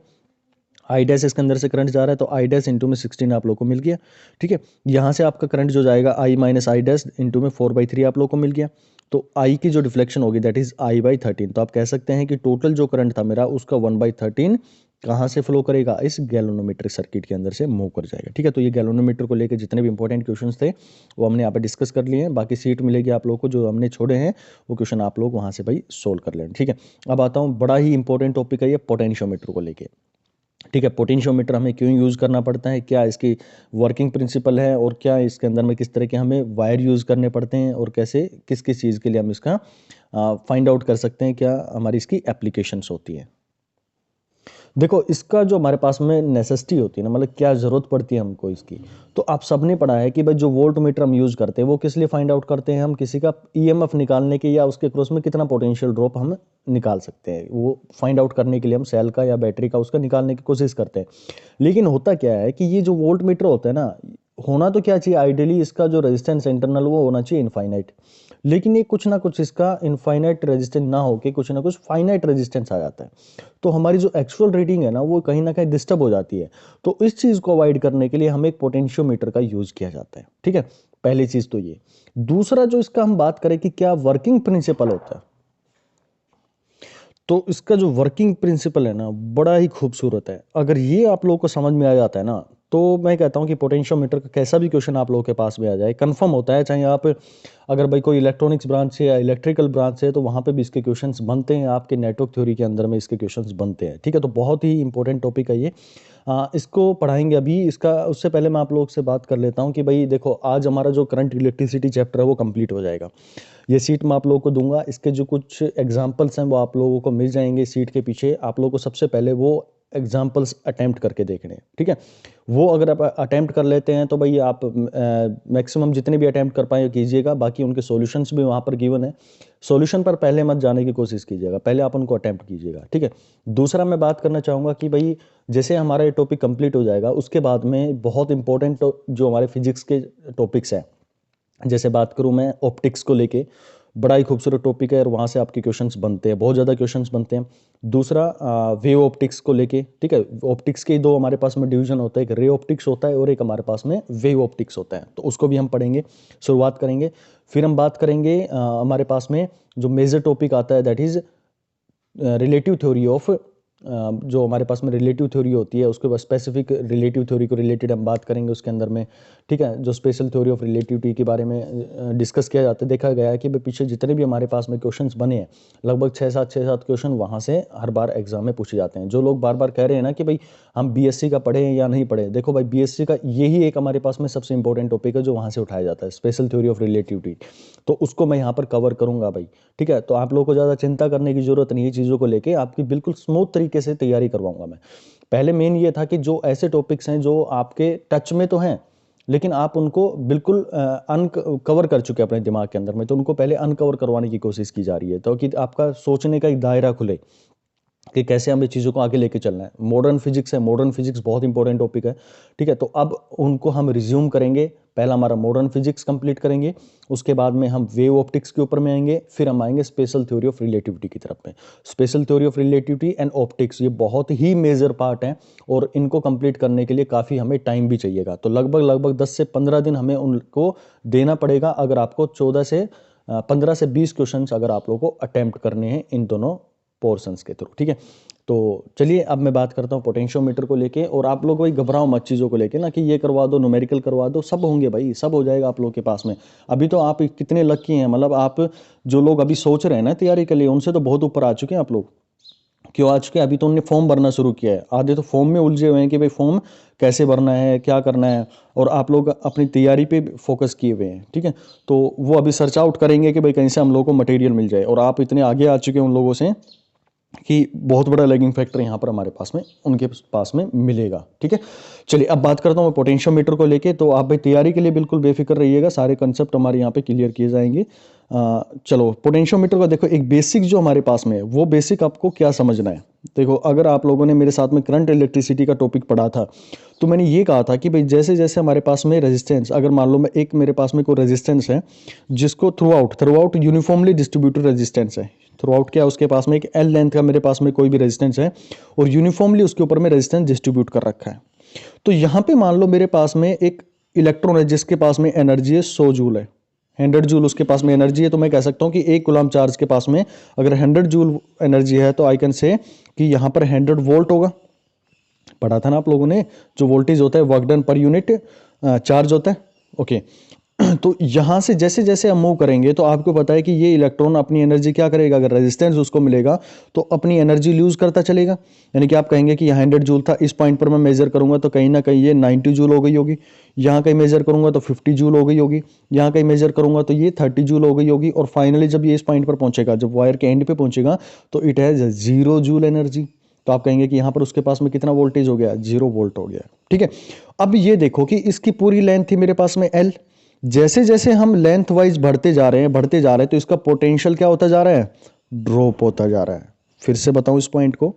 आई डैश इसके अंदर से करंट जा रहा है तो आई डैश इंटू में 16 आप लोग को मिल गया। ठीक है, यहाँ से आपका करंट जो जाएगा आई माइनस आई डैश इंटू में 4/3 आप लोग को मिल गया। तो आई की जो डिफ्लेक्शन होगी दैट इज I/13। तो आप कह सकते हैं कि टोटल जो करंट था मेरा उसका 1/13 कहाँ से फ्लो करेगा, इस गैल्वेनोमीटर सर्किट के अंदर से मूव कर जाएगा। ठीक है, तो ये गैल्वेनोमीटर को लेकर जितने भी इंपॉर्टेंट क्वेश्चंस थे वो हमने यहाँ पे डिस्कस कर लिए हैं। बाकी सीट मिलेगी आप लोग को, जो हमने छोड़े हैं वो क्वेश्चन आप लोग वहाँ से भाई सोल्व कर लें। ठीक है, अब आता हूँ, बड़ा ही इंपॉर्टेंट टॉपिक है ये पोटेंशियोमीटर को लेके। ठीक है, पोटेंशियोमीटर हमें क्यों यूज़ करना पड़ता है, क्या इसकी वर्किंग प्रिंसिपल है, और क्या इसके अंदर में किस तरह के हमें वायर यूज़ करने पड़ते हैं, और कैसे किस किस चीज़ के लिए हम इसका फाइंड आउट कर सकते हैं, क्या हमारी इसकी एप्लीकेशंस होती है। देखो इसका जो हमारे पास में नेसेसिटी होती है ना, मतलब क्या ज़रूरत पड़ती है हमको इसकी, तो आप सबने पढ़ा है कि भाई जो वोल्ट मीटर हम यूज़ करते हैं वो किस लिए फाइंड आउट करते हैं, हम किसी का ईएमएफ निकालने के या उसके क्रॉस में कितना पोटेंशियल ड्रॉप हम निकाल सकते हैं, वो फाइंड आउट करने के लिए हम सेल का या बैटरी का उसका निकालने की कोशिश करते हैं। लेकिन होता क्या है कि ये जो वोल्ट मीटर होता है ना, होना तो क्या चाहिए आइडियली, इसका जो रेजिस्टेंस इंटरनल वो होना चाहिए इनफाइनाइट, लेकिन ये कुछ ना कुछ इसका इनफाइनाइट रेजिस्टेंस ना होके कुछ ना कुछ फाइनाइट रेजिस्टेंस आ जाता है। तो हमारी जो एक्चुअल रीडिंग है ना वो कहीं ना कहीं डिस्टर्ब हो जाती है। तो इस चीज़ को अवॉइड करने के लिए हमें एक पोटेंशियोमीटर का यूज़ किया जाता है। ठीक है, पहली चीज़ तो ये। दूसरा जो इसका हम बात करें कि क्या वर्किंग प्रिंसिपल होता है, तो इसका जो वर्किंग प्रिंसिपल है ना बड़ा ही खूबसूरत है। अगर ये आप लोगों को समझ में आ जाता है ना तो मैं कहता हूँ कि पोटेंशियोमीटर का कैसा भी क्वेश्चन आप लोगों के पास में आ जाए, कंफर्म होता है। चाहे आप अगर भाई कोई इलेक्ट्रॉनिक्स ब्रांच से या इलेक्ट्रिकल ब्रांच से है तो वहाँ पे भी इसके क्वेश्चंस बनते हैं, आपके नेटवर्क थ्योरी के अंदर में इसके क्वेश्चंस बनते हैं, ठीक है। तो बहुत ही इंपॉर्टेंट टॉपिक है ये। इसको पढ़ाएंगे अभी। इसका उससे पहले मैं आप लोग से बात कर लेता हूँ कि भाई देखो, आज हमारा जो करंट इलेक्ट्रिसिटी चैप्टर है वो कंप्लीट हो जाएगा। ये सीट मैं आप लोगों को दूंगा, इसके जो कुछ एग्जाम्पल्स हैं वो आप लोगों को मिल जाएंगे सीट के पीछे। आप लोगों को सबसे पहले वो एग्जाम्पल्स अटेम्प्ट करके देखने हैं, ठीक है। वो अगर आप अटेम्प्ट कर लेते हैं तो भाई आप मैक्सिमम जितने भी अटेम्प्ट कर पाए कीजिएगा। बाकी उनके सॉल्यूशंस भी वहाँ पर गिवन है। सॉल्यूशन पर पहले मत जाने की कोशिश कीजिएगा, पहले आप उनको अटेम्प्ट कीजिएगा, ठीक है। दूसरा मैं बात करना चाहूँगा कि भाई जैसे हमारा ये टॉपिक कंप्लीट हो जाएगा उसके बाद में बहुत इंपॉर्टेंट जो हमारे फिजिक्स के टॉपिक्स हैं, जैसे बात करूँ मैं ऑप्टिक्स को लेके, बड़ा ही खूबसूरत टॉपिक है और वहाँ से आपके क्वेश्चंस बनते हैं, बहुत ज़्यादा क्वेश्चंस बनते हैं। दूसरा वेव ऑप्टिक्स को लेके, ठीक है। ऑप्टिक्स के दो हमारे पास में डिवीजन होता है, एक रे ऑप्टिक्स होता है और एक हमारे पास में वेव ऑप्टिक्स होता है, तो उसको भी हम पढ़ेंगे, शुरुआत करेंगे। फिर हम बात करेंगे हमारे पास में जो मेजर टॉपिक आता है that is relative theory of, जो हमारे पास में रिलेटिव थ्योरी होती है उसके बाद स्पेसिफिक रिलेटिव थ्योरी को रिलेटेड हम बात करेंगे उसके अंदर में, ठीक है। जो स्पेशल थ्योरी ऑफ रिलेटिविटी के बारे में डिस्कस किया जाता है, देखा गया है कि पीछे जितने भी हमारे पास में क्वेश्चंस बने हैं लगभग 6-7 क्वेश्चन वहाँ से हर बार एग्जाम में पूछे जाते हैं। जो लोग बार बार कह रहे हैं ना कि भाई हम बीएससी का पढ़े या नहीं पढ़े, देखो भाई बीएससी का यही एक हमारे पास में सबसे इंपॉर्टेंट टॉपिक है जो वहाँ से उठाया जाता है, स्पेशल थ्योरी ऑफ रिलेटिविटी। तो उसको मैं यहाँ पर कवर करूँगा भाई, ठीक है। तो आप लोगों को ज़्यादा चिंता करने की जरूरत नहीं है, चीज़ों को लेके आपकी बिल्कुल स्मूथ तरीके से तैयारी करवाऊंगा मैं। पहले मेन ये था कि जो ऐसे टॉपिक्स हैं जो आपके टच में तो हैं लेकिन आप उनको बिल्कुल अनकवर कर चुके हैं अपने दिमाग के अंदर में, तो उनको पहले अनकवर करवाने की कोशिश की जा रही है, तो कि आपका सोचने का एक दायरा खुले कि कैसे हमें चीज़ों को आगे लेके चलना है। मॉडर्न फिजिक्स है, मॉडर्न फिजिक्स बहुत इंपॉर्टेंट टॉपिक है, ठीक है। तो अब उनको हम रिज्यूम करेंगे। पहला हमारा मॉडर्न फिजिक्स कंप्लीट करेंगे, उसके बाद में हम वेव ऑप्टिक्स के ऊपर में आएंगे, फिर हम आएंगे स्पेशल थ्योरी ऑफ रिलेटिविटी की तरफ में। Special theory of relativity and optics ये बहुत ही मेजर पार्ट हैं और इनको कंप्लीट करने के लिए काफ़ी हमें टाइम भी चाहिएगा। तो लगभग 10 से 15 दिन हमें उनको देना पड़ेगा अगर आपको 15 से 20 क्वेश्चन अगर आप लोगों को अटेम्प्ट करने हैं इन दोनों पोर्शंस के थ्रू, ठीक है। तो चलिए अब मैं बात करता हूँ पोटेंशियोमीटर को लेके, और आप लोग भाई घबराओ मत चीज़ों को लेके ना कि ये करवा दो, न्यूमेरिकल करवा दो, सब होंगे भाई, सब हो जाएगा आप लोग के पास में। अभी तो आप कितने लकी हैं, मतलब आप जो लोग अभी सोच रहे हैं ना तैयारी के लिए उनसे तो बहुत ऊपर आ चुके हैं आप लोग। क्यों आ चुके हैं? अभी तो उन्होंने फॉर्म भरना शुरू किया है, आधे तो फॉर्म में उलझे हुए हैं कि भाई फॉर्म कैसे भरना है, क्या करना है, और आप लोग अपनी तैयारी पे फोकस किए हुए हैं, ठीक है। तो वो अभी सर्च आउट करेंगे कि भाई कहीं से हम लोग को मटेरियल मिल जाए, और आप इतने आगे आ चुके हैं उन लोगों से कि बहुत बड़ा लैगिंग फैक्टर यहाँ पर हमारे पास में उनके पास में मिलेगा, ठीक है। चलिए अब बात करता हूँ मैं पोटेंशियोमीटर को लेके। तो आप भाई तैयारी के लिए बिल्कुल बेफिक्र रहिएगा, सारे कंसेप्ट हमारे यहाँ पे क्लियर किए जाएंगे। चलो पोटेंशियोमीटर का देखो, एक बेसिक जो हमारे पास में है वो बेसिक आपको क्या समझना है। देखो अगर आप लोगों ने मेरे साथ में करंट इलेक्ट्रिसिटी का टॉपिक पढ़ा था तो मैंने ये कहा था कि भाई जैसे जैसे हमारे पास में रेजिस्टेंस, अगर मान लो मैं एक मेरे पास में कोई रेजिस्टेंस है जिसको through out uniformly distributed resistance है, थ्रू आउट क्या उसके पास में एक एल लेंथ का मेरे पास में कोई भी रेजिस्टेंस है और यूनिफॉर्मली उसके ऊपर में रेजिस्टेंस डिस्ट्रीब्यूट कर रखा है। तो यहाँ पे मान लो मेरे पास में एक इलेक्ट्रॉन है जिसके पास में एनर्जी है 100 जूल है, 100 जूल उसके पास में एनर्जी है। तो मैं कह सकता हूँ कि एक कूलम चार्ज के पास में अगर 100 जूल एनर्जी है तो आई कैन से कि यहाँ पर 100 वोल्ट होगा। पढ़ा था ना आप लोगों ने, जो वोल्टेज होता है work done per unit charge होता है, ओके। तो यहाँ से जैसे जैसे हम मूव करेंगे तो आपको पता है कि ये इलेक्ट्रॉन अपनी एनर्जी क्या करेगा, अगर रेजिस्टेंस उसको मिलेगा तो अपनी एनर्जी लूज करता चलेगा। यानी कि आप कहेंगे कि यहाँ 100 जूल था, इस पॉइंट पर मैं मेजर करूंगा तो कहीं ना कहीं ये 90 जूल हो गई होगी, यहाँ कहीं मेजर करूंगा तो 50 जूल हो गई होगी, यहाँ कहीं मेजर करूंगा तो ये 30 जूल हो गई होगी, और फाइनली जब ये इस पॉइंट पर पहुंचेगा, जब वायर के एंड पे पहुंचेगा तो इट हैज 0 जूल एनर्जी। तो आप कहेंगे कि यहाँ पर उसके पास में कितना वोल्टेज हो गया, 0 वोल्ट हो गया, ठीक है। अब ये देखो कि इसकी पूरी लेंथ थी मेरे पास में L, जैसे जैसे हम लेंथ वाइज बढ़ते जा रहे हैं तो इसका पोटेंशियल क्या होता जा रहा है, ड्रॉप होता जा रहा है। फिर से बताऊं इस पॉइंट को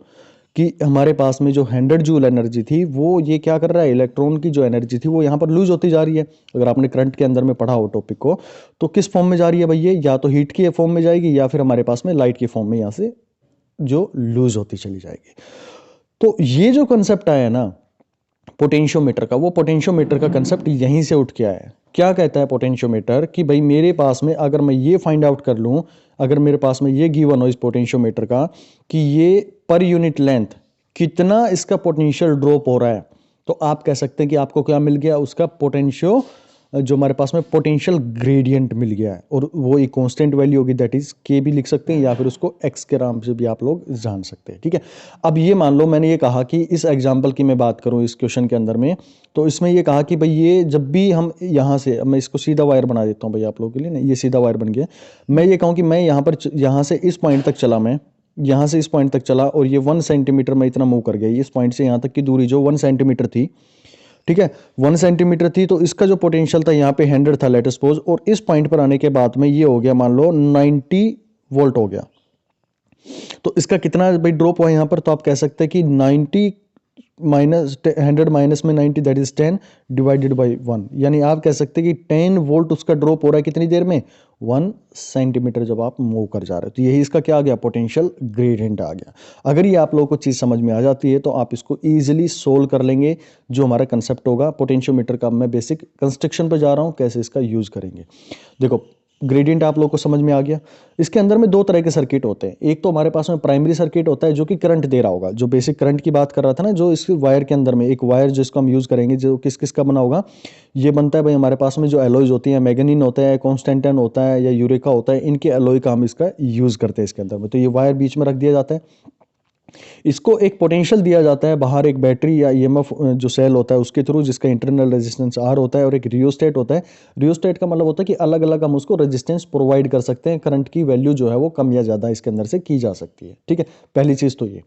कि हमारे पास में जो 100 जूल एनर्जी थी वो ये क्या कर रहा है, इलेक्ट्रॉन की जो एनर्जी थी वो यहाँ पर लूज होती जा रही है। अगर आपने करंट के अंदर में पढ़ा हो टॉपिक को तो किस फॉर्म में जा रही है भाई, ये या तो हीट की फॉर्म में जाएगी या फिर हमारे पास में लाइट की फॉर्म में यहाँ से जो लूज होती चली जाएगी। तो ये जो कंसेप्ट आया ना पोटेंशियोमीटर का, वो पोटेंशियोमीटर का कंसेप्ट यहीं से उठ के आया है। क्या कहता है पोटेंशियोमीटर कि भाई मेरे पास में अगर मैं ये फाइंड आउट कर लूं, अगर मेरे पास में ये गिवन हो इस पोटेंशियोमीटर का कि ये पर यूनिट लेंथ कितना इसका पोटेंशियल ड्रॉप हो रहा है, तो आप कह सकते हैं कि आपको क्या मिल गया, उसका पोटेंशियो जो हमारे पास में पोटेंशियल ग्रेडियंट मिल गया है, और वो एक कांस्टेंट वैल्यू होगी, दैट इज के भी लिख सकते हैं, या फिर उसको एक्स के नाम से भी आप लोग जान सकते हैं। ठीक है, अब ये मान लो मैंने ये कहा कि इस एग्जांपल की मैं बात करूं इस क्वेश्चन के अंदर में, तो इसमें ये कहा कि भाई ये जब भी हम यहाँ से, मैं इसको सीधा वायर बना देता हूँ भाई आप लोगों के लिए ना, ये सीधा वायर बन गया। मैं ये कहूँ कि मैं यहाँ पर यहाँ से इस पॉइंट तक चला, मैं यहाँ से इस पॉइंट तक चला, और ये 1 सेंटीमीटर में इतना मूव कर गया, इस पॉइंट से यहाँ तक की दूरी जो 1 सेंटीमीटर थी, ठीक है 1 सेंटीमीटर थी, तो इसका जो पोटेंशियल था यहाँ पे 100 था लेट सपोज, और इस पॉइंट पर आने के बाद में ये हो गया मान लो 90 वोल्ट हो गया। तो इसका कितना भाई ड्रॉप हुआ यहाँ पर, तो आप कह सकते हैं कि 90 माइनस 100 माइनस में 90 दैट इज 10 डिवाइडेड बाई 1, यानी आप कह सकते हैं कि 10 वोल्ट उसका ड्रॉप हो रहा है कितनी देर में, 1 सेंटीमीटर जब आप मूव कर जा रहे हो। तो यही इसका क्या आ गया, पोटेंशियल ग्रेडियंट आ गया। अगर ये आप लोगों को चीज़ समझ में आ जाती है तो आप इसको ईजिली सोल्व कर लेंगे। जो हमारा कंसेप्ट होगा पोटेंशियोमीटर का, मैं बेसिक कंस्ट्रक्शन पर जा रहा हूँ, कैसे इसका यूज़ करेंगे। देखो ग्रेडियंट आप लोगों को समझ में आ गया। इसके अंदर में दो तरह के सर्किट होते हैं, एक तो हमारे पास में प्राइमरी सर्किट होता है जो कि करंट दे रहा होगा, जो बेसिक करंट की बात कर रहा था ना, जो इस वायर के अंदर में एक वायर जिसको हम यूज करेंगे, जो किस किस का बना होगा, ये बनता है भाई हमारे पास में जो एलॉयज होती है, मैग्नीन होता है, कॉन्स्टेंटन होता है, या यूरेका होता है, इनके एलॉय का हम इसका यूज करते हैं इसके अंदर में। तो ये वायर बीच में रख दिया जाता है, इसको एक पोटेंशियल दिया जाता है बाहर, एक बैटरी या ईएमएफ जो सेल होता है उसके थ्रू, जिसका इंटरनल रेजिस्टेंस आर होता है, और एक रियोस्टेट होता है। रियोस्टेट का मतलब होता है कि अलग अलग हम उसको रेजिस्टेंस प्रोवाइड कर सकते हैं, करंट की वैल्यू जो है वो कम या ज़्यादा इसके अंदर से की जा सकती है। ठीक है, पहली चीज़ तो ये।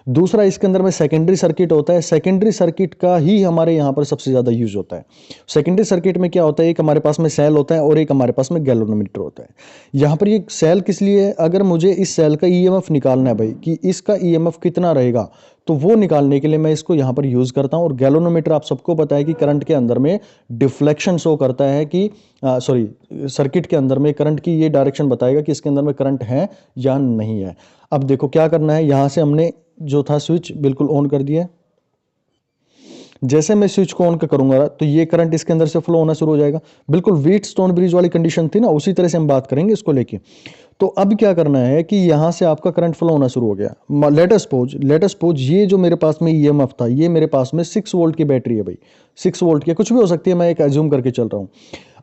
दूसरा इसके अंदर में सेकेंडरी सर्किट होता है, सेकेंडरी सर्किट का ही हमारे यहाँ पर सबसे ज़्यादा यूज होता है। सेकेंडरी सर्किट में क्या होता है, एक हमारे पास में सेल होता है और एक हमारे पास में गैल्वेनोमीटर होता है। यहाँ पर ये सेल किस लिए है, अगर मुझे इस सेल का ईएमएफ निकालना है भाई, कि इसका ईएमएफ कितना रहेगा, तो वो निकालने के लिए मैं इसको यहाँ पर यूज करता हूँ। और गैल्वेनोमीटर आप सबको पता है कि करंट के अंदर में डिफ्लेक्शन शो करता है कि सर्किट के अंदर में करंट की ये डायरेक्शन बताएगा कि इसके अंदर में करंट है या नहीं है। अब देखो क्या करना है, यहाँ से हमने जो था स्विच बिल्कुल ऑन कर दिया है। जैसे मैं स्विच को ऑन करूंगा तो ये करंट इसके अंदर से फ्लो होना शुरू हो जाएगा। बिल्कुल व्हीटस्टोन ब्रिज वाली कंडीशन थी ना, उसी तरह से हम बात करेंगे इसको लेके। तो अब क्या करना है कि यहां से आपका करंट फ्लो होना शुरू हो गया। लेट अस सपोज ये जो मेरे पास में ईएमएफ था, ये मेरे पास में 6 वोल्ट की बैटरी है भाई, 6 वोल्ट की, कुछ भी हो सकती है, मैं एक एज्यूम करके चल रहा हूं।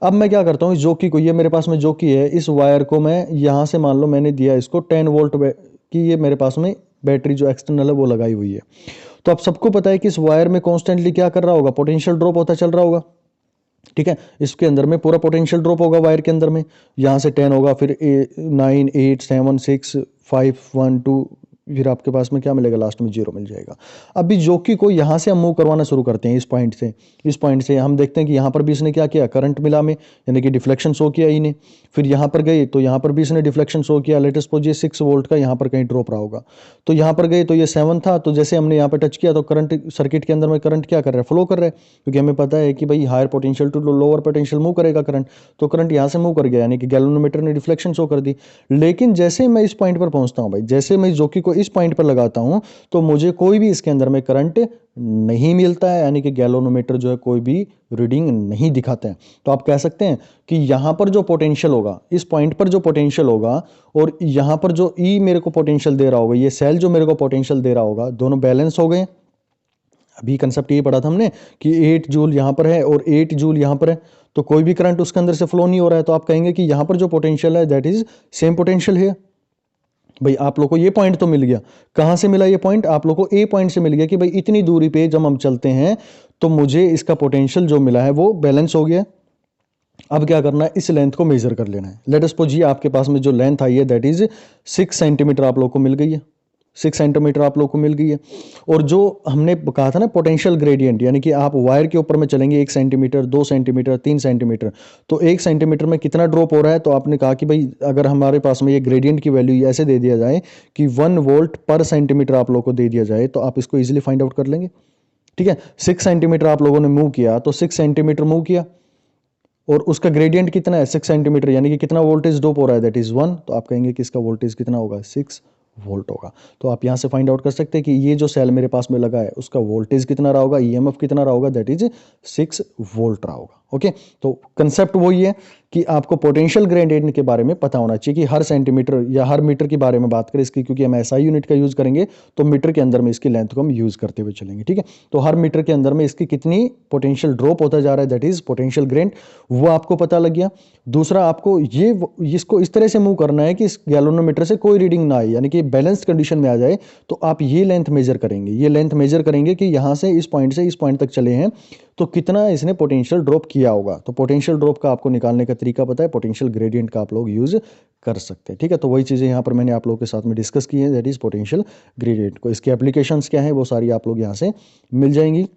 अब मैं क्या करता हूं, जॉकी को, ये मेरे पास में जॉकी है, इस वायर को मैं यहां से मान लो मैंने दिया इसको 10 वोल्ट की, ये मेरे पास में बैटरी जो एक्सटर्नल है वो लगाई हुई है। तो आप सबको पता है कि इस वायर में कॉन्स्टेंटली क्या कर रहा होगा, पोटेंशियल ड्रॉप होता चल रहा होगा। ठीक है, इसके अंदर में पूरा पोटेंशियल ड्रॉप होगा वायर के अंदर में, यहाँ से 10 होगा, फिर 9 8 7 6 5 1 2, फिर आपके पास में क्या मिलेगा, लास्ट में 0 मिल जाएगा। अभी जॉकी को यहाँ से हम मूव करवाना शुरू करते हैं, इस पॉइंट से हम देखते हैं कि यहाँ पर भी इसने क्या किया, करंट मिला में, यानी कि डिफ्लेक्शन शो किया इन्हें। फिर यहाँ पर गए तो यहाँ पर भी इसने डिफ्लेक्शन शो किया, लेटेस्ट सपोज ये 6 वोल्ट का यहाँ पर कहीं ड्रॉप रहा होगा। तो यहाँ पर गए तो ये 7 था, तो जैसे हमने यहाँ पर टच किया तो करंट सर्किट के अंदर में करंट क्या कर रहा है, फ्लो कर रहा है, क्योंकि हमें पता है कि भाई higher potential to lower potential move करेगा करंट। तो करंट यहाँ से मूव कर गया, यानी कि गैल्वेनोमीटर ने डिफ्लेक्शन शो कर दी। लेकिन जैसे मैं इस पॉइंट पर पहुंचता हूँ भाई, जैसे मैं जॉकी को इस पॉइंट पर लगाता हूं, तो मुझे कोई भी इसके अंदर में करंट नहीं मिलता है, यानी कि गैल्वेनोमीटर जो है कोई भी रीडिंग नहीं दिखाते हैं। तो आप कह सकते हैं कि यहां पर जो पोटेंशियल होगा, इस पॉइंट पर जो पोटेंशियल होगा, और यहां पर जो ई मेरे को पोटेंशियल दे रहा होगा, ये सेल जो मेरे को पोटेंशियल दे रहा होगा, दोनों बैलेंस हो गए। अभी कंसेप्ट ये पढ़ा था हमने कि 8 जूल यहां पर है और 8 जूल यहां पर है, तो कोई भी करंट उसके अंदर से फ्लो नहीं हो रहा है। तो आप कहेंगे कि यहां पर जो पोटेंशियल है दैट इज सेम पोटेंशियल है। भाई आप लोग को ये पॉइंट तो मिल गया, कहां से मिला ये पॉइंट, आप लोग को ए पॉइंट से मिल गया कि भाई इतनी दूरी पे जब हम चलते हैं तो मुझे इसका पोटेंशियल जो मिला है वो बैलेंस हो गया। अब क्या करना है, इस लेंथ को मेजर कर लेना है। लेट अस सपोज ये आपके पास में जो लेंथ आई है दैट इज 6 सेंटीमीटर आप लोग को मिल गई है, 6 सेंटीमीटर आप लोग को मिल गई है। और जो हमने कहा था ना पोटेंशियल ग्रेडियंट, यानी कि आप वायर के ऊपर में चलेंगे 1 सेंटीमीटर 2 सेंटीमीटर 3 सेंटीमीटर, तो 1 सेंटीमीटर में कितना ड्रॉप हो रहा है, तो आपने कहा कि भाई अगर हमारे पास में ये ग्रेडियंट की वैल्यू ऐसे दे दिया जाए कि 1 वोल्ट पर सेंटीमीटर आप लोग को दे दिया जाए, तो आप इसको ईजिली फाइंड आउट कर लेंगे। ठीक है, 6 सेंटीमीटर आप लोगों ने मूव किया, तो 6 सेंटीमीटर मूव किया और उसका ग्रेडियंट कितना है 6 सेंटीमीटर, यानी कि कितना वोल्टेज ड्रॉप हो रहा है दैट इज 1। तो आप कहेंगे कि इसका वोल्टेज कितना होगा, 6 वोल्ट होगा। तो आप यहां से फाइंड आउट कर सकते हैं कि ये जो सेल मेरे पास में लगा है उसका वोल्टेज कितना रहा होगा, ईएमएफ कितना रहा होगा, दैट इज 6 वोल्ट रहा होगा। ओके, तो कंसेप्ट वही है कि आपको पोटेंशियल ग्रेडियंट के बारे में पता होना चाहिए कि हर सेंटीमीटर या हर मीटर के बारे में बात करें इसकी, क्योंकि हम एसआई यूनिट का यूज करेंगे तो मीटर के अंदर में इसकी लेंथ को हम यूज करते हुए चलेंगे। ठीक है, तो हर मीटर के अंदर में इसकी कितनी पोटेंशियल ड्रॉप होता जा रहा है, दैट इज पोटेंशियल ग्रेडियंट, वो आपको पता लग गया। दूसरा, आपको ये इसको इस तरह से मूव करना है कि इस गैल्वेनोमीटर से कोई रीडिंग ना आए, यानी कि बैलेंस कंडीशन में आ जाए। तो आप ये लेंथ मेजर करेंगे, ये लेंथ मेजर करेंगे कि यहां से इस पॉइंट तक चले हैं तो कितना इसने पोटेंशियल ड्रॉप किया होगा। तो पोटेंशियल ड्रॉप का आपको निकालने का तरीका पता है, पोटेंशियल ग्रेडियंट का आप लोग यूज कर सकते हैं। ठीक है, तो वही चीज़ें यहाँ पर मैंने आप लोगों के साथ में डिस्कस की है, दैट इज पोटेंशियल ग्रेडियंट को। इसकी एप्लीकेशंस क्या है वो सारी आप लोग यहाँ से मिल जाएंगी।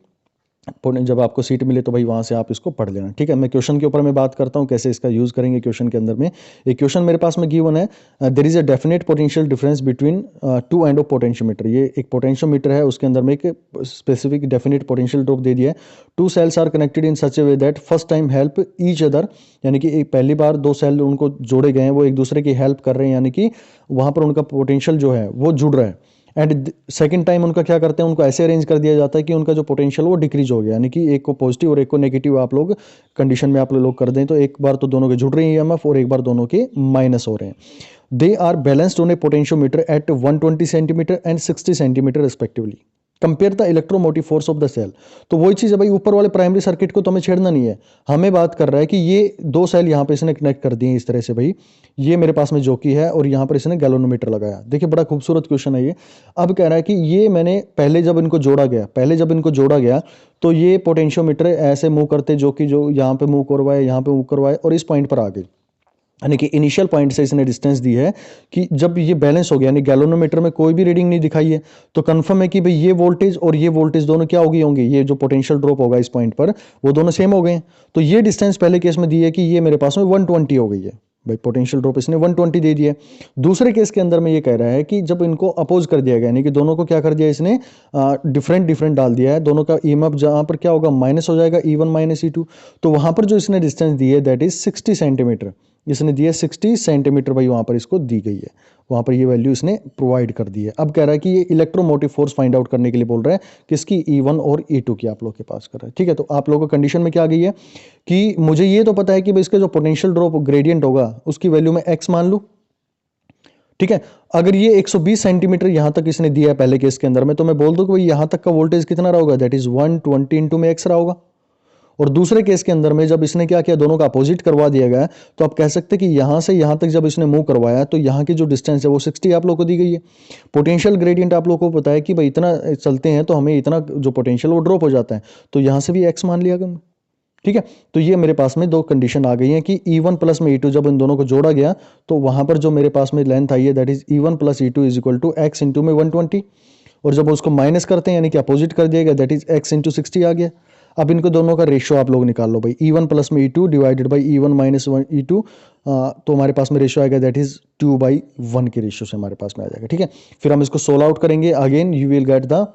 जब आपको सीट मिले तो भाई वहाँ से आप इसको पढ़ लेना। ठीक है, मैं क्वेश्चन के ऊपर मैं बात करता हूँ कैसे इसका यूज़ करेंगे क्वेश्चन के अंदर में। एक क्वेश्चन मेरे पास में गिवन है, there is a definite potential difference between two end of potentiometer. ये एक पोटेंशियोमीटर है, उसके अंदर में एक स्पेसिफिक डेफिनेट पोटेंशियल ड्रॉप दे दिया है। Two cells are connected in such a way that first time help each other, यानी कि पहली बार दो सेल उनको जोड़े गए हैं, वो एक दूसरे की हेल्प कर रहे हैं, यानी कि वहाँ पर उनका पोटेंशियल जो है वो जुड़ रहा है। एंड सेकंड टाइम उनका क्या करते हैं, उनको ऐसे अरेंज कर दिया जाता है कि उनका जो पोटेंशियल वो डिक्रीज हो गया, यानी कि एक को पॉजिटिव और एक को नेगेटिव आप लोग कंडीशन में आप लोग कर दें तो एक बार तो दोनों के जुड़ रहे हैं ईएमएफ और एक बार दोनों के माइनस हो रहे हैं। They are balanced on a potentiometer at 120 centimetre and 60 centimetre respectively. Compare the electromotive force of the cell. तो वही चीज़ है भाई, ऊपर वाले प्राइमरी सर्किट को तो हमें छेड़ना नहीं है, हमें बात कर रहा है कि ये दो सेल यहाँ पे इसने कनेक्ट कर दिए इस तरह से भाई, ये मेरे पास में जॉकी है और यहाँ पर इसने गैल्वेनोमीटर लगाया। देखिए बड़ा खूबसूरत क्वेश्चन है ये। अब कह रहा है कि ये मैंने पहले जब इनको जोड़ा गया तो ये पोटेंशियोमीटर ऐसे मूव करते, जो कि जो यहाँ पे मूव करवाए, यहाँ पे मूव करवाए और इस पॉइंट पर आ गए, यानी कि इनिशियल पॉइंट से इसने डिस्टेंस दी है कि जब ये बैलेंस हो गया, यानी गैल्वेनोमीटर में कोई भी रीडिंग नहीं दिखाई है, तो कंफर्म है कि भाई ये वोल्टेज और ये वोल्टेज दोनों क्या हो गई होंगे, ये जो पोटेंशियल ड्रॉप होगा इस पॉइंट पर वो दोनों सेम हो गए हैं। तो ये डिस्टेंस पहले केस में दी है कि ये मेरे पास में 120 हो गई है भाई, पोटेंशियल ड्रॉप इसने 120 दे दिया है। दूसरे केस के अंदर में ये कह रहा है कि जब इनको अपोज कर दिया गया, यानी कि दोनों को क्या कर दिया इसने, डिफरेंट डाल दिया है, दोनों का ईएमएफ जहां पर क्या होगा माइनस हो जाएगा, E1 माइनस E2। तो वहां पर जो इसने डिस्टेंस दी है दैट इज 60 सेंटीमीटर, इसने दिया 60 सेंटीमीटर भाई, वहां पर इसको दी गई है, वहां पर ये वैल्यू इसने प्रोवाइड कर दी है। अब कह रहा है कि ये इलेक्ट्रोमोटिव फोर्स फाइंड आउट करने के लिए बोल रहा है, किसकी, E1 और E2 की आप लोग के पास कर रहा है। ठीक है, तो आप लोगों को कंडीशन में क्या आ गई है कि मुझे ये तो पता है कि भाई इसका जो पोटेंशियल ड्रॉप ग्रेडियंट होगा उसकी वैल्यू में x मान लूं। ठीक है, अगर ये 120 सेंटीमीटर यहां तक इसने दिया है पहले केस के अंदर में, तो मैं बोल दूं कि भाई यहां तक का वोल्टेज कितना रहा होगा, दैट इज 120 इंटू में x रहा होगा। और दूसरे केस के अंदर में जब इसने क्या किया, दोनों का अपोजिट करवा दिया गया, तो आप कह सकते हैं कि यहां से यहां तक जब इसने मूव करवाया तो यहां की जो डिस्टेंस है वो 60 आप लोगों को दी गई है। पोटेंशियल ग्रेडियंट आप लोगों को पता है कि भाई इतना चलते हैं तो हमें इतना जो पोटेंशियल वो ड्रॉप हो जाता है, तो यहां से भी x मान लिया गया। ठीक है, तो ये मेरे पास में दो कंडीशन आ गई है कि E1 प्लस में E2 जब इन दोनों को जोड़ा गया तो वहां पर जो मेरे पास में लेंथ आई है that is E1 plus E2 is equal to x into में 120, और जब उसको माइनस करते हैं यानी कि अपोजिट कर दिया गया दैट इज x इंटू 60 आ गया। अब इनको दोनों का रेशियो आप लोग निकाल लो भाई, E1 प्लस में E2 divided by E1 minus E2, तो हमारे पास में रेशियो आएगा दैट इज 2/1 के रेशियो से हमारे पास में आ जाएगा। ठीक है, फिर हम इसको सोल्व आउट करेंगे, again you will get the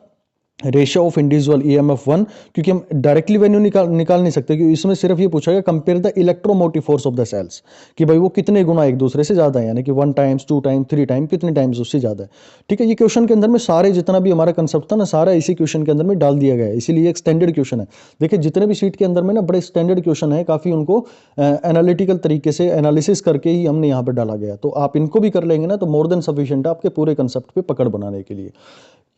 ratio of individual EMF 1, क्योंकि हम डायरेक्टली वैल्यू निकाल नहीं सकते, क्योंकि इसमें सिर्फ ये पूछा गया compare the electromotive force of the cells, कि भाई वो कितने गुना एक दूसरे से ज्यादा है, यानी कि 1 टाइम्स 2 टाइम्स 3 टाइम कितने टाइम्स उससे ज्यादा है। ठीक है, ये क्वेश्चन के अंदर में सारे जितना भी हमारा कंसेप्ट था ना, सारा इसी क्वेश्चन के अंदर में डाल दिया गया है, इसीलिए एक स्टैंडर्ड क्वेश्चन है। देखिए जितने भी सीट के अंदर में ना बड़े स्टैंडर्ड क्वेश्चन है, काफी उनको एनालिटिकल तरीके से एनालिसिस करके ही हमने यहाँ पर डाला गया, तो आप इनको भी कर लेंगे ना तो मोर देन सफिशिएंट है आपके पूरे कंसेप्ट पे पकड़ बनाने के लिए।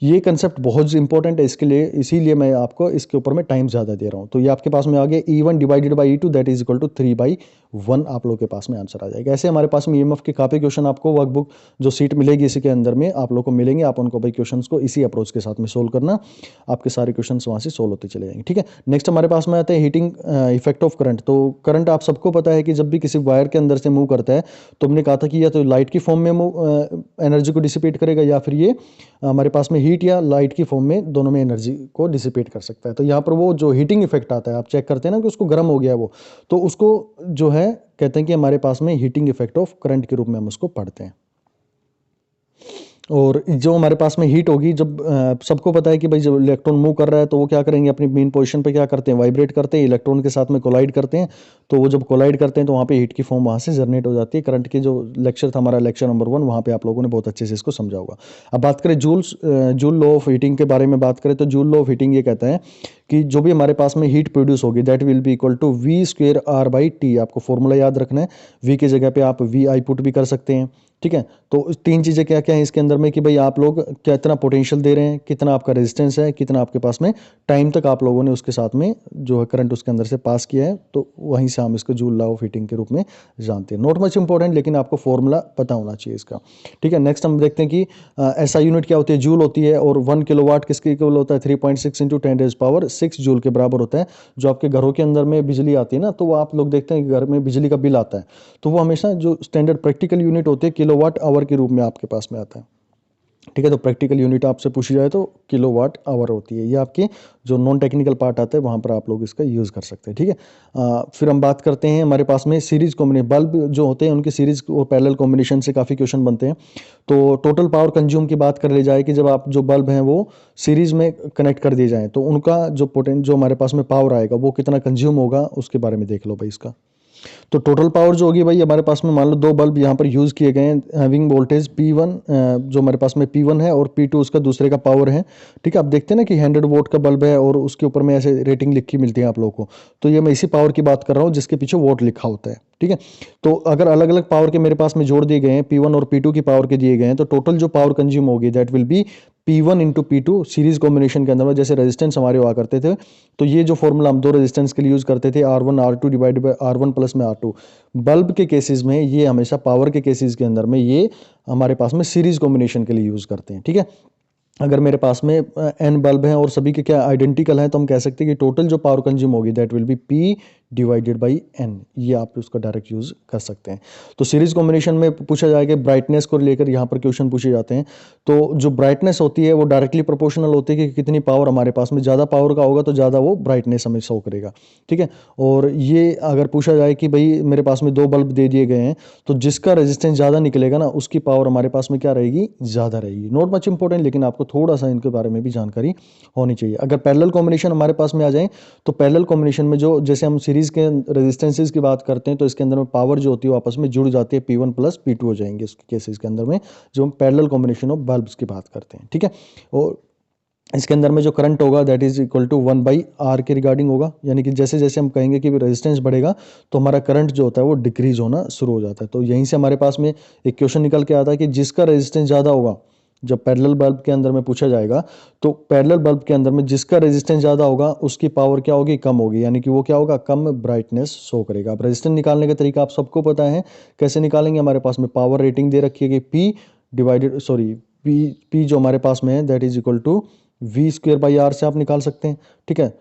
ये कंसेप्ट बहुत इंपॉर्टेंट है इसके लिए, इसीलिए मैं आपको इसके ऊपर में टाइम ज़्यादा दे रहा हूँ। तो ये आपके पास में आ गया E1 divided by E2 that is equal to 3/1 आप लोग के पास में आंसर आ जाएगा। ऐसे हमारे पास में ईएमएफ के काफ़ी क्वेश्चन आपको वर्कबुक जो सीट मिलेगी इसी के अंदर में आप लोग को मिलेंगे, आप उनको भाई क्वेश्चन को इसी अप्रोच के साथ में सोल्व करना, आपके सारे क्वेश्चन वहाँ से सोल्व होते चले जाएंगे। ठीक है, नेक्स्ट हमारे पास में आते हैं हीटिंग इफेक्ट ऑफ करंट। तो करंट आप सबको पता है कि जब भी किसी वायर के अंदर से मूव करता है तो हमने कहा था कि या तो लाइट की फॉर्म में एनर्जी को डिसिपेट करेगा, या फिर ये हमारे पास में हीट या लाइट की फॉर्म में दोनों में एनर्जी को डिसिपेट कर सकता है। तो यहाँ पर वो जो हीटिंग इफेक्ट आता है, आप चेक करते हैं ना कि उसको गर्म हो गया वो, तो उसको जो है कहते हैं कि हमारे पास में हीटिंग इफेक्ट ऑफ करंट के रूप में हम उसको पढ़ते हैं। और जो हमारे पास में हीट होगी, जब सबको पता है कि भाई जब इलेक्ट्रॉन मूव कर रहा है तो वो क्या करेंगे, अपनी मेन पोजीशन पे क्या करते हैं, वाइब्रेट करते हैं, इलेक्ट्रॉन के साथ में कोलाइड करते हैं। तो वो जब कोलाइड करते हैं तो वहाँ पे हीट की फॉर्म वहाँ से जनरेट हो जाती है। करंट की जो लेक्चर था हमारा लेक्चर नंबर 1, वहाँ पे आप लोगों ने बहुत अच्छे से इसको समझा होगा। अब बात करें जूल लॉ ऑफ हीटिंग के बारे में बात करें तो जूल लॉ ऑफ हीटिंग ये कहता है कि जो भी हमारे पास में हीट प्रोड्यूस होगी that will be equal to V square R by T. आपको फॉर्मूला याद रखना है, वी की जगह पे आप वी आई पुट भी कर सकते हैं। ठीक है, तो तीन चीज़ें क्या क्या है इसके अंदर में कि भाई आप लोग कितना पोटेंशियल दे रहे हैं, कितना आपका रेजिस्टेंस है, कितना आपके पास में टाइम तक आप लोगों ने उसके साथ में जो है करंट उसके अंदर से पास किया है, तो वहीं से हम इसको जूल लॉ ऑफ हीटिंग के रूप में जानते हैं। नॉट मच इंपॉर्टेंट, लेकिन आपको फॉर्मूला पता होना चाहिए इसका। ठीक है, नेक्स्ट हम देखते हैं कि ऐसा यूनिट क्या होती है, जूल होती है, और 1 किलोवाट किसके इक्वल होता है, 3.6 इंटू 10⁻6 जूल के बराबर होता है। जो आपके घरों के अंदर में बिजली आती है ना, तो वो आप लोग देखते हैं कि घर में बिजली का बिल आता है, तो वो हमेशा जो स्टैंडर्ड प्रैक्टिकल यूनिट होती है किलोवाट आवर के रूप में आपके पास में आता है। ठीक है, तो प्रैक्टिकल यूनिट आपसे पूछी जाए तो किलोवाट आवर होती है। ये आपके जो नॉन टेक्निकल पार्ट आता है वहाँ पर आप लोग इसका यूज़ कर सकते हैं। ठीक है, फिर हम बात करते हैं हमारे पास में सीरीज कॉम्बिनेशन बल्ब जो होते हैं उनके सीरीज और पैरेलल कॉम्बिनेशन से काफ़ी क्वेश्चन बनते हैं। तो टोटल पावर कंज्यूम की बात कर ली जाए कि जब आप जो बल्ब हैं वो सीरीज में कनेक्ट कर दिए जाएँ तो उनका जो हमारे पास में पावर आएगा वो कितना कंज्यूम होगा, उसके बारे में देख लो भाई इसका। तो टोटल पावर जो होगी भाई हमारे पास में, मान लो दो बल्ब यहाँ पर यूज़ किए गए हैं हैविंग वोल्टेज P1, जो हमारे पास में P1 है और P2 उसका दूसरे का पावर है। ठीक है, आप देखते हैं ना कि 100 वोट का बल्ब है और उसके ऊपर में ऐसे रेटिंग लिखी मिलती है आप लोगों को, तो ये मैं इसी पावर की बात कर रहा हूँ जिसके पीछे वोट लिखा होता है। ठीक है, तो अगर अलग अलग पावर के मेरे पास में जोड़ दिए गए हैं, P1 और P2 की पावर के दिए गए हैं, तो टोटल जो पावर कंज्यूम होगी that will B P1 into P2 series combination के अंदर में। जैसे रेजिस्टेंस हमारे हुआ करते थे, तो ये जो फॉर्मूला हम दो रेजिस्टेंस के लिए यूज़ करते थे, R1 R2 divide by R1 plus में R2, बल्ब के केसेस में ये हमेशा पावर के केसेस के अंदर में ये हमारे पास में सीरीज कॉम्बिनेशन के लिए यूज़ करते हैं। ठीक है, अगर मेरे पास में n बल्ब हैं और सभी के क्या आइडेंटिकल हैं, तो हम कह सकते हैं कि टोटल जो पावर कंज्यूम होगी that will B P divided by n। ये आप उसका डायरेक्ट यूज़ कर सकते हैं। तो सीरीज कॉम्बिनेशन में पूछा जाएगा ब्राइटनेस को लेकर, यहाँ पर क्वेश्चन पूछे जाते हैं। तो जो ब्राइटनेस होती है वो डायरेक्टली प्रोपोर्शनल होती है कि कितनी पावर हमारे पास में, ज़्यादा पावर का होगा तो ज़्यादा वो ब्राइटनेस हमें शो करेगा। ठीक है, और ये अगर पूछा जाए कि भाई मेरे पास में दो बल्ब दे दिए गए हैं, तो जिसका रेजिस्टेंस ज़्यादा निकलेगा ना उसकी पावर हमारे पास में क्या रहेगी, ज़्यादा रहेगी। नॉट मच इंपॉर्टेंट, लेकिन आपको थोड़ा सा इनके बारे में भी जानकारी होनी चाहिए। अगर पैरेलल कॉम्बिनेशन हमारे पास में आ जाए, तो पैरेलल कॉम्बिनेशन में जो जैसे हम सीरीज के रेजिस्टेंसेस की बात करते हैं, तो इसके अंदर में पावर जो होती है आपस में जुड़ जाती है, P1 प्लस P2 हो जाएंगे इसके केसेस के अंदर में, जो हम पैरेलल कॉम्बिनेशन ऑफ बल्ब्स की बात करते हैं। ठीक है, और इसके अंदर में जो करंट होगा that is equal to 1/R के रिगार्डिंग होगा, यानी कि जैसे जैसे हम कहेंगे कि रेजिस्टेंस बढ़ेगा तो हमारा करंट जो होता है वो डिक्रीज होना शुरू हो जाता है। तो यहीं से हमारे पास में एक क्वेश्चन निकल के आता है कि जिसका रेजिस्टेंस ज़्यादा होगा, जब पैरेलल बल्ब के अंदर में पूछा जाएगा, तो पैरेलल बल्ब के अंदर में जिसका रेजिस्टेंस ज़्यादा होगा उसकी पावर क्या होगी, कम होगी, यानी कि वो क्या होगा, कम ब्राइटनेस शो करेगा। अब रेजिस्टेंस निकालने का तरीका आप सबको पता है, कैसे निकालेंगे। हमारे पास में पावर रेटिंग दे रखी है कि P जो हमारे पास में है that is equal to V square by R से आप निकाल सकते हैं। ठीक है,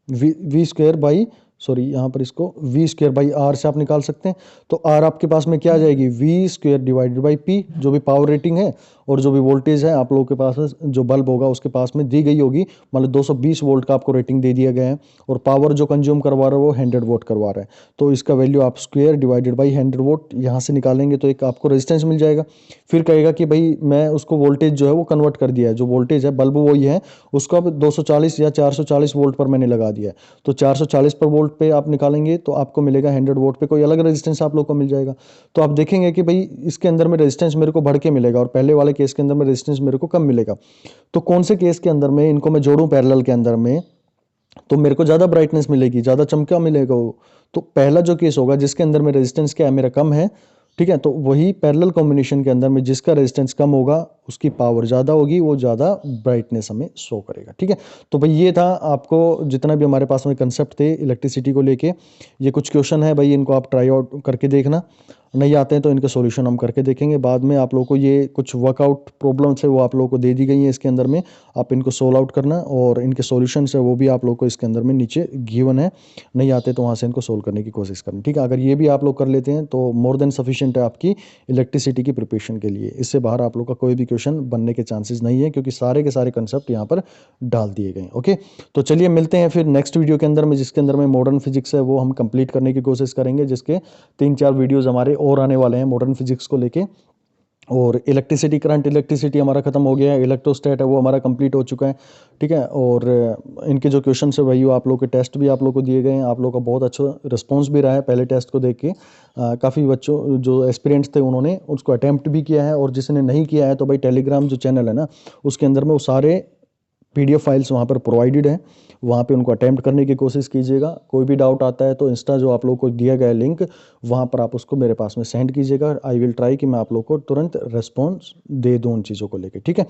वी स्क्वेयर बाई यहाँ पर इसको वी स्क्वेयर बाई आर से आप निकाल सकते हैं। तो आर आपके पास में क्या आ जाएगी, V square divided by P, जो भी पावर रेटिंग है और जो भी वोल्टेज है आप लोगों के पास जो बल्ब होगा उसके पास में दी गई होगी। मतलब 220 वोल्ट का आपको रेटिंग दे दिया गया है और पावर जो कंज्यूम करवा रहा है वो 100 वोट करवा रहा है, तो इसका वैल्यू आप स्क्वेयर डिवाइडेड बाई 100 वोट यहाँ से निकालेंगे तो एक आपको रेजिस्टेंस मिल जाएगा। फिर कहेगा कि भाई मैं उसको वोल्टेज जो है वो कन्वर्ट कर दिया है, जो वोल्टेज है बल्ब वही है, उसको अब 240 या 440 वोल्ट पर मैंने लगा दिया है, तो 440 पर वोल्ट पे आप निकालेंगे तो आपको मिलेगा 100 वोट पे कोई अलग रेजिस्टेंस आप लोग को मिल जाएगा। तो आप देखेंगे कि भाई इसके अंदर में रेजिस्टेंस मेरे को बढ़ के मिलेगा और पहले वाले केस के अंदर में रेजिस्टेंस मेरे को कम मिलेगा। तो कौन से केस के अंदर में इनको मैं जोड़ूं पैरेलल के अंदर में, तो मेरे को ज़्यादा ब्राइटनेस मिलेगी, ज़्यादा चमका मिलेगा वो। तो पहला जो केस होगा जिसके अंदर में रेजिस्टेंस क्या है, मेरा कम है। ठीक है, तो वही पैरेलल कॉम्बिनेशन के अंदर में जिसका रेजिस्टेंस कम होगा उसकी पावर ज़्यादा होगी, वो ज़्यादा ब्राइटनेस हमें शो करेगा। ठीक है, तो भाई ये था आपको जितना भी हमारे पास में कंसेप्ट थे इलेक्ट्रिसिटी को लेके। ये कुछ क्वेश्चन है भाई, इनको आप ट्राई आउट करके देखना, नहीं आते हैं तो इनके सॉल्यूशन हम करके देखेंगे बाद में। आप लोगों को ये कुछ वर्कआउट प्रॉब्लम्स है वो आप लोगों को दे दी गई हैं इसके अंदर में, आप इनको सोल्व आउट करना और इनके सॉल्यूशंस है वो भी आप लोग को इसके अंदर में नीचे गिवन है, नहीं आते तो वहाँ से इनको सोल्व करने की कोशिश करनी। ठीक है, अगर ये भी आप लोग कर लेते हैं तो मोर देन सफिशिएंट है आपकी इलेक्ट्रिसिटी की प्रिपरेशन के लिए। इससे बाहर आप लोग का कोई भी क्वेश्चन बनने के चांसेस नहीं है, क्योंकि सारे के सारे कंसेप्ट यहाँ पर डाल दिए गए। ओके, तो चलिए मिलते हैं फिर नेक्स्ट वीडियो के अंदर में, जिसके अंदर में मॉडर्न फिजिक्स है वो हम कंप्लीट करने की कोशिश करेंगे, जिसके 3-4 वीडियोस हमारे और आने वाले हैं मॉडर्न फिजिक्स को लेके। और इलेक्ट्रिसिटी करंट इलेक्ट्रिसिटी हमारा खत्म हो गया है, इलेक्ट्रोस्टैट है वो हमारा कंप्लीट हो चुका है। ठीक है, और इनके जो क्वेश्चन है वही आप लोग के टेस्ट भी आप लोग को दिए गए हैं, आप लोग का बहुत अच्छा रिस्पांस भी रहा है पहले टेस्ट को देख के। काफ़ी बच्चों जो एस्पिरेंट्स थे उन्होंने उसको अटैम्प्ट भी किया है, और जिसने नहीं किया है तो भाई टेलीग्राम जो चैनल है ना उसके अंदर में वो सारे PDF फाइल्स वहाँ पर प्रोवाइडेड हैं, वहाँ पे उनको अटेम्प्ट करने की कोशिश कीजिएगा। कोई भी डाउट आता है तो इंस्टा जो आप लोगों को दिया गया लिंक, वहाँ पर आप उसको मेरे पास में सेंड कीजिएगा। आई विल ट्राई कि मैं आप लोग को तुरंत रिस्पॉन्स दे दूँ उन चीज़ों को लेके, ठीक है।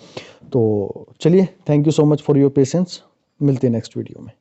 तो चलिए, thank you so much for your patience. मिलते हैं नेक्स्ट वीडियो में।